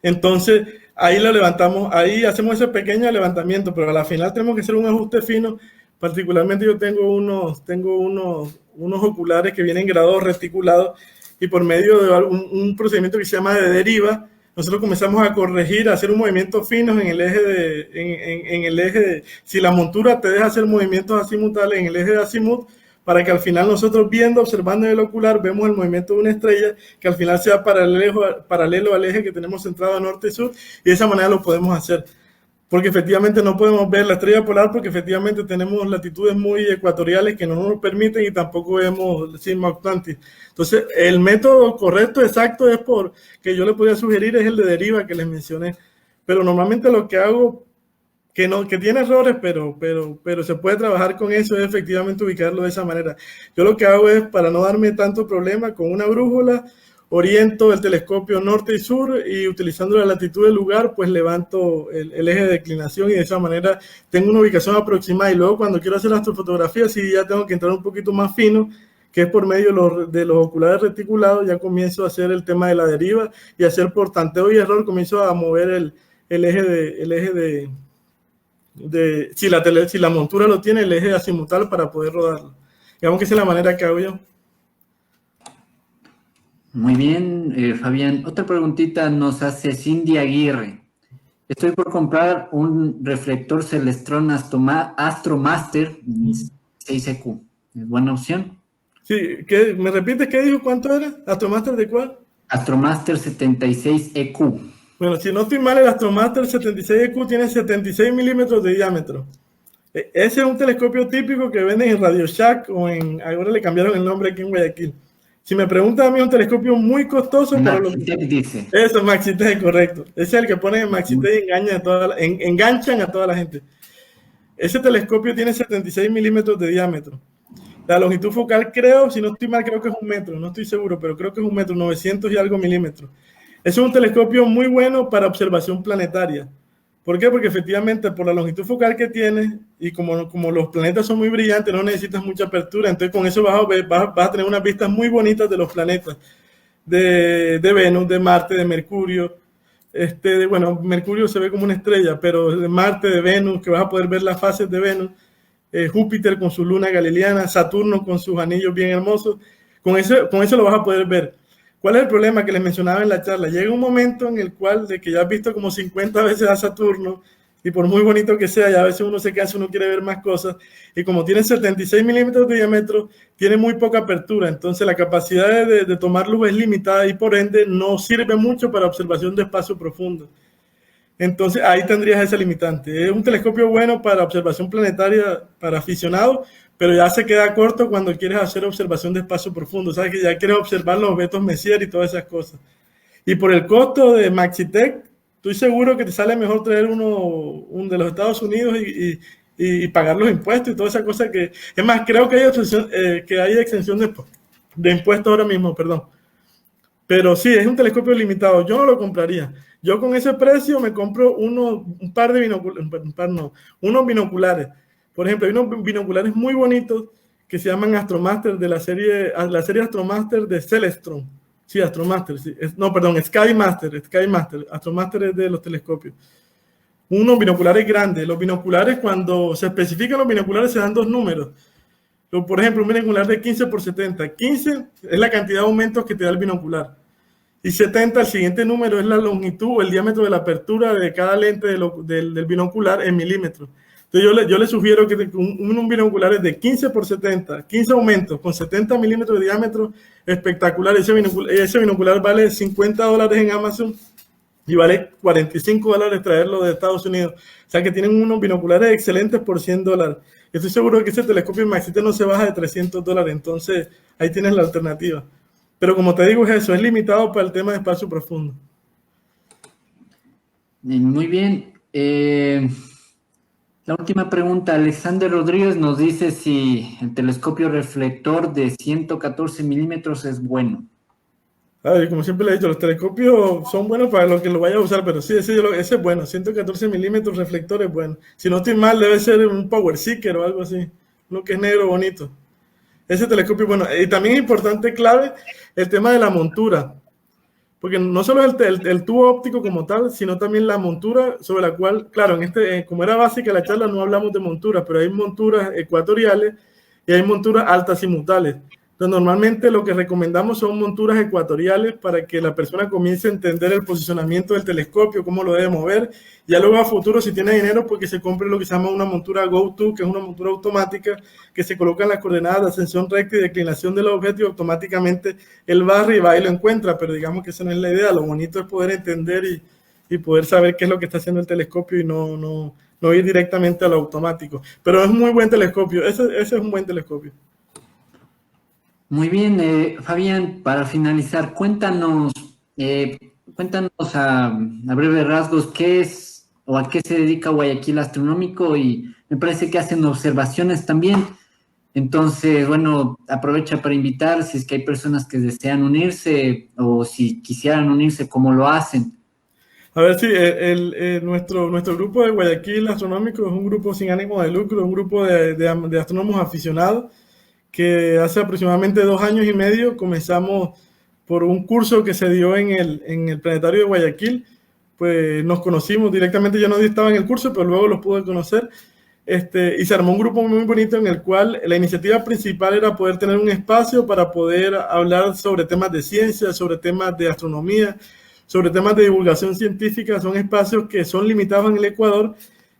Entonces, ahí lo levantamos, ahí hacemos ese pequeño levantamiento, pero a la final tenemos que hacer un ajuste fino. Particularmente yo tengo unos oculares que vienen graduados reticulados y por medio de un procedimiento que se llama de deriva, nosotros comenzamos a corregir, a hacer un movimiento fino en el eje si la montura te deja hacer movimientos azimutales en el eje de azimut, para que al final nosotros observando en el ocular, vemos el movimiento de una estrella que al final sea paralelo al eje que tenemos centrado a norte y sur, y de esa manera lo podemos hacer. Porque efectivamente no podemos ver la estrella polar porque efectivamente tenemos latitudes muy ecuatoriales que no nos permiten y tampoco vemos Sigma Octantis. Entonces, el método correcto, exacto, que yo le podría sugerir es el de deriva que les mencioné. Pero normalmente lo que hago que tiene errores, pero se puede trabajar con eso, es efectivamente ubicarlo de esa manera. Yo lo que hago es, para no darme tanto problema, con una brújula, oriento el telescopio norte y sur y utilizando la latitud del lugar, pues levanto el eje de declinación y de esa manera tengo una ubicación aproximada. Y luego cuando quiero hacer astrofotografía, sí ya tengo que entrar un poquito más fino, que es por medio de los oculares reticulados, ya comienzo a hacer el tema de la deriva y hacer por tanteo y error, comienzo a mover el eje si la montura lo tiene, el eje azimutal para poder rodarlo. Digamos que esa es la manera que hago yo. Muy bien, Fabián. Otra preguntita nos hace Cindy Aguirre. Estoy por comprar un reflector Celestron Astromaster 6EQ. ¿Es buena opción? Sí, ¿me repites qué dijo? ¿Cuánto era? ¿Astromaster de cuál? Astromaster 76 EQ. Bueno, si no estoy mal, el Astromaster 76EQ tiene 76 milímetros de diámetro. Ese es un telescopio típico que venden en Radio Shack o ahora le cambiaron el nombre aquí en Guayaquil. Si me preguntan a mí, es un telescopio muy costoso, pero Maxitec dice. eso, Maxitec, correcto. Ese es el que ponen en Maxitec y enganchan a toda la gente. Ese telescopio tiene 76 milímetros de diámetro. La longitud focal creo, si no estoy mal, creo que es 1 metro, no estoy seguro, pero creo que es 1 metro, 900 y algo milímetros. Es un telescopio muy bueno para observación planetaria. ¿Por qué? Porque efectivamente por la longitud focal que tiene y como los planetas son muy brillantes, no necesitas mucha apertura, entonces con eso vas a tener unas vistas muy bonitas de los planetas, de Venus, de Marte, de Mercurio. Bueno, Mercurio se ve como una estrella, pero de Marte, de Venus, que vas a poder ver las fases de Venus. Júpiter con su luna galileana, Saturno con sus anillos bien hermosos. Con eso lo vas a poder ver. ¿Cuál es el problema que les mencionaba en la charla? Llega un momento en el cual, de que ya has visto como 50 veces a Saturno, y por muy bonito que sea, ya a veces uno se cansa, uno quiere ver más cosas, y como tiene 76 milímetros de diámetro, tiene muy poca apertura, entonces la capacidad de tomar luz es limitada y por ende no sirve mucho para observación de espacio profundo. Entonces ahí tendrías esa limitante. Es un telescopio bueno para observación planetaria para aficionados, pero ya se queda corto cuando quieres hacer observación de espacio profundo. Sabes que ya quieres observar los objetos Messier y todas esas cosas. Y por el costo de Maxitec, estoy seguro que te sale mejor traer un de los Estados Unidos y pagar los impuestos y toda esa cosa que... Es más, creo que hay exención de impuestos ahora mismo, perdón. Pero sí, es un telescopio limitado. Yo no lo compraría. Yo con ese precio me compro unos binoculares. Por ejemplo, hay unos binoculares muy bonitos que se llaman Astromaster de la serie Astromaster de Celestron. Sí, Astromaster. Sí. Skymaster. Astromaster es de los telescopios. Unos binoculares grandes. Los binoculares, cuando se especifican los binoculares, se dan dos números. Por ejemplo, un binocular de 15 por 70. 15 es la cantidad de aumentos que te da el binocular. Y 70, el siguiente número, es la longitud o el diámetro de la apertura de cada lente del binocular en milímetros. Entonces yo le sugiero que un binocular es de 15 por 70, 15 aumentos con 70 milímetros de diámetro, espectacular. Ese binocular vale $50 en Amazon y vale $45 traerlo de Estados Unidos. O sea que tienen unos binoculares excelentes por $100. Estoy seguro que ese telescopio Maxitec no se baja de $300, entonces ahí tienes la alternativa. Pero como te digo, es limitado para el tema de espacio profundo. Muy bien. La última pregunta, Alexander Rodríguez nos dice si el telescopio reflector de 114 milímetros es bueno. Como siempre le he dicho, los telescopios son buenos para los que lo vaya a usar, pero sí, ese es bueno, 114 milímetros reflector es bueno. Si no estoy mal, debe ser un Power Seeker o algo así, uno que es negro bonito. Ese telescopio, bueno, y también es importante, clave, el tema de la montura, porque no solo es el tubo óptico como tal, sino también la montura sobre la cual, claro, como era básica la charla, no hablamos de monturas, pero hay monturas ecuatoriales y hay monturas altasimutales. Entonces, normalmente lo que recomendamos son monturas ecuatoriales para que la persona comience a entender el posicionamiento del telescopio, cómo lo debe mover. Ya luego a futuro, si tiene dinero, pues que se compre lo que se llama una montura Go-To, que es una montura automática que se coloca en las coordenadas de ascensión recta y declinación del objeto y automáticamente él barre y va y lo encuentra. Pero digamos que esa no es la idea. Lo bonito es poder entender y poder saber qué es lo que está haciendo el telescopio y no ir directamente a lo automático. Pero es muy buen telescopio. Ese es un buen telescopio. Muy bien, Fabián, para finalizar, cuéntanos a breves rasgos qué es o a qué se dedica Guayaquil Astronómico, y me parece que hacen observaciones también. Entonces, bueno, aprovecha para invitar si es que hay personas que desean unirse o si quisieran unirse, ¿cómo lo hacen? A ver, sí, nuestro grupo de Guayaquil Astronómico es un grupo sin ánimo de lucro, un grupo de astrónomos aficionados que hace aproximadamente 2 años y medio comenzamos por un curso que se dio en el Planetario de Guayaquil. Pues nos conocimos directamente, yo no estaba en el curso, pero luego los pude conocer. Y se armó un grupo muy bonito en el cual la iniciativa principal era poder tener un espacio para poder hablar sobre temas de ciencia, sobre temas de astronomía, sobre temas de divulgación científica. Son espacios que son limitados en el Ecuador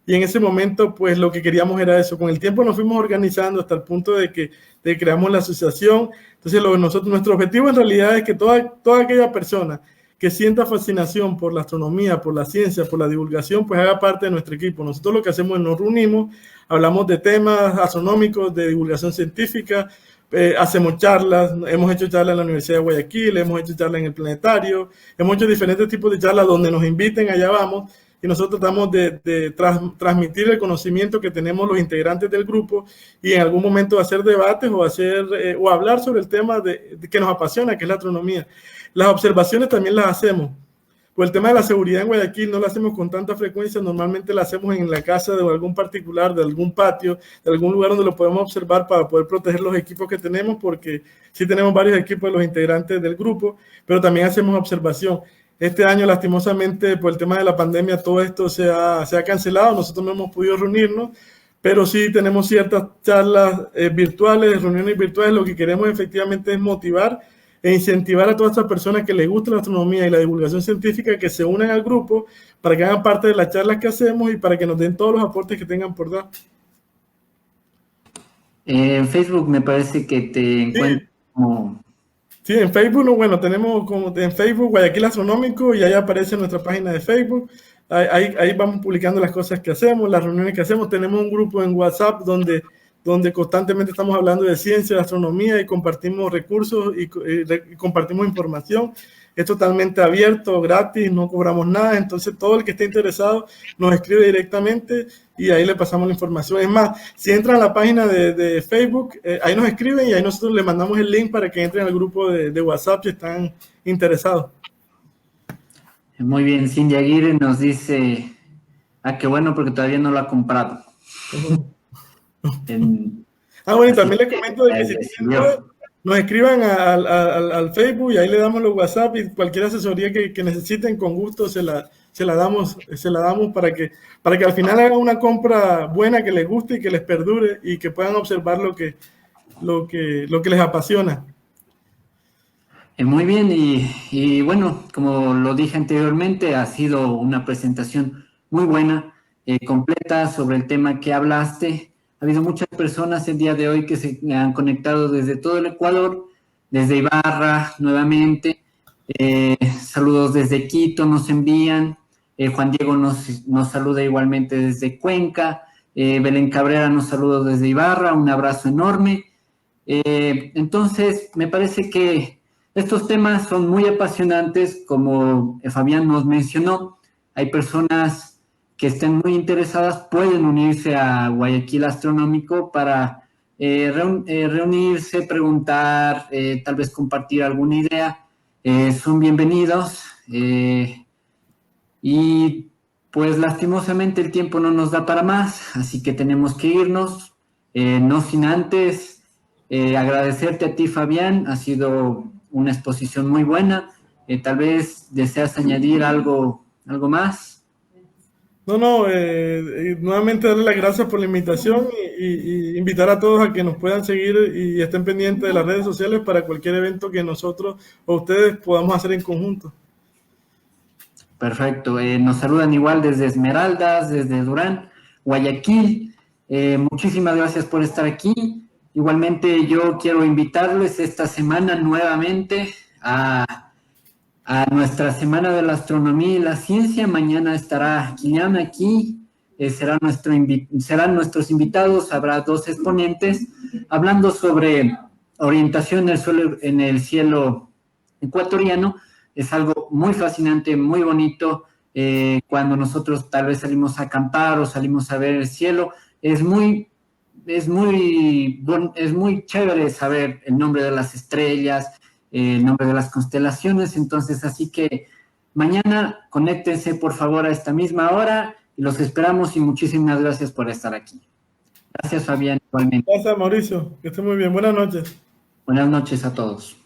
y en ese momento pues lo que queríamos era eso. Con el tiempo nos fuimos organizando hasta el punto de que creamos la asociación. Entonces nuestro objetivo en realidad es que toda aquella persona que sienta fascinación por la astronomía, por la ciencia, por la divulgación, pues haga parte de nuestro equipo. Nosotros lo que hacemos es nos reunimos, hablamos de temas astronómicos, de divulgación científica, hacemos charlas, hemos hecho charlas en la Universidad de Guayaquil, hemos hecho charlas en el Planetario, hemos hecho diferentes tipos de charlas donde nos inviten, allá vamos, y nosotros tratamos de transmitir el conocimiento que tenemos los integrantes del grupo y en algún momento hacer debates o hablar sobre el tema que nos apasiona, que es la astronomía. Las observaciones también las hacemos. Por el tema de la seguridad en Guayaquil no la hacemos con tanta frecuencia, normalmente la hacemos en la casa de algún particular, de algún patio, de algún lugar donde lo podemos observar para poder proteger los equipos que tenemos, porque sí tenemos varios equipos de los integrantes del grupo, pero también hacemos observación. Este año, lastimosamente, por el tema de la pandemia, todo esto se ha cancelado, nosotros no hemos podido reunirnos, pero sí tenemos ciertas charlas virtuales, reuniones virtuales. Lo que queremos efectivamente es motivar e incentivar a todas estas personas que les gusta la astronomía y la divulgación científica que se unan al grupo para que hagan parte de las charlas que hacemos y para que nos den todos los aportes que tengan por dar. En Facebook me parece que te encuentro como... Sí, en Facebook, bueno, tenemos como en Facebook Guayaquil Astronómico y ahí aparece nuestra página de Facebook. Ahí vamos publicando las cosas que hacemos, las reuniones que hacemos. Tenemos un grupo en WhatsApp donde constantemente estamos hablando de ciencia, de astronomía y compartimos recursos y compartimos información. Es totalmente abierto, gratis, no cobramos nada. Entonces todo el que esté interesado nos escribe directamente y ahí le pasamos la información. Es más, si entran a la página de Facebook, ahí nos escriben y ahí nosotros le mandamos el link para que entren al grupo de WhatsApp si están interesados. Muy bien, Cindy Aguirre nos dice, qué bueno porque todavía no lo ha comprado. Bueno, y también les comento de que si nos escriban al Facebook y ahí le damos los WhatsApp y cualquier asesoría que necesiten, con gusto se la damos para que al final hagan una compra buena que les guste y que les perdure y que puedan observar lo que les apasiona. Muy bien, y bueno, como lo dije anteriormente, ha sido una presentación muy buena, completa sobre el tema que hablaste. Ha habido muchas personas el día de hoy que se han conectado desde todo el Ecuador, desde Ibarra nuevamente. Saludos desde Quito nos envían. Juan Diego nos saluda igualmente desde Cuenca. Belén Cabrera nos saluda desde Ibarra. Un abrazo enorme. Entonces, me parece que estos temas son muy apasionantes, como Fabián nos mencionó. Hay personas que estén muy interesadas, pueden unirse a Guayaquil Astronómico para reunirse, preguntar, tal vez compartir alguna idea. Son bienvenidos. Y pues lastimosamente el tiempo no nos da para más, así que tenemos que irnos. No sin antes agradecerte a ti, Fabián. Ha sido una exposición muy buena. Tal vez deseas añadir algo más. No, nuevamente darle las gracias por la invitación y invitar a todos a que nos puedan seguir y estén pendientes de las redes sociales para cualquier evento que nosotros o ustedes podamos hacer en conjunto. Perfecto. Nos saludan igual desde Esmeraldas, desde Durán, Guayaquil. Muchísimas gracias por estar aquí. Igualmente yo quiero invitarles esta semana nuevamente a nuestra Semana de la Astronomía y la Ciencia. Mañana estará Kilian aquí, serán nuestros invitados, habrá 2 exponentes hablando sobre orientación en el cielo ecuatoriano. Es algo muy fascinante, muy bonito. Cuando nosotros tal vez salimos a acampar o salimos a ver el cielo, es muy chévere saber el nombre de las estrellas, el nombre de las constelaciones. Entonces, así que mañana conéctense por favor a esta misma hora y los esperamos y muchísimas gracias por estar aquí. Gracias, Fabián, igualmente. Gracias, Mauricio, que esté muy bien. Buenas noches. Buenas noches a todos.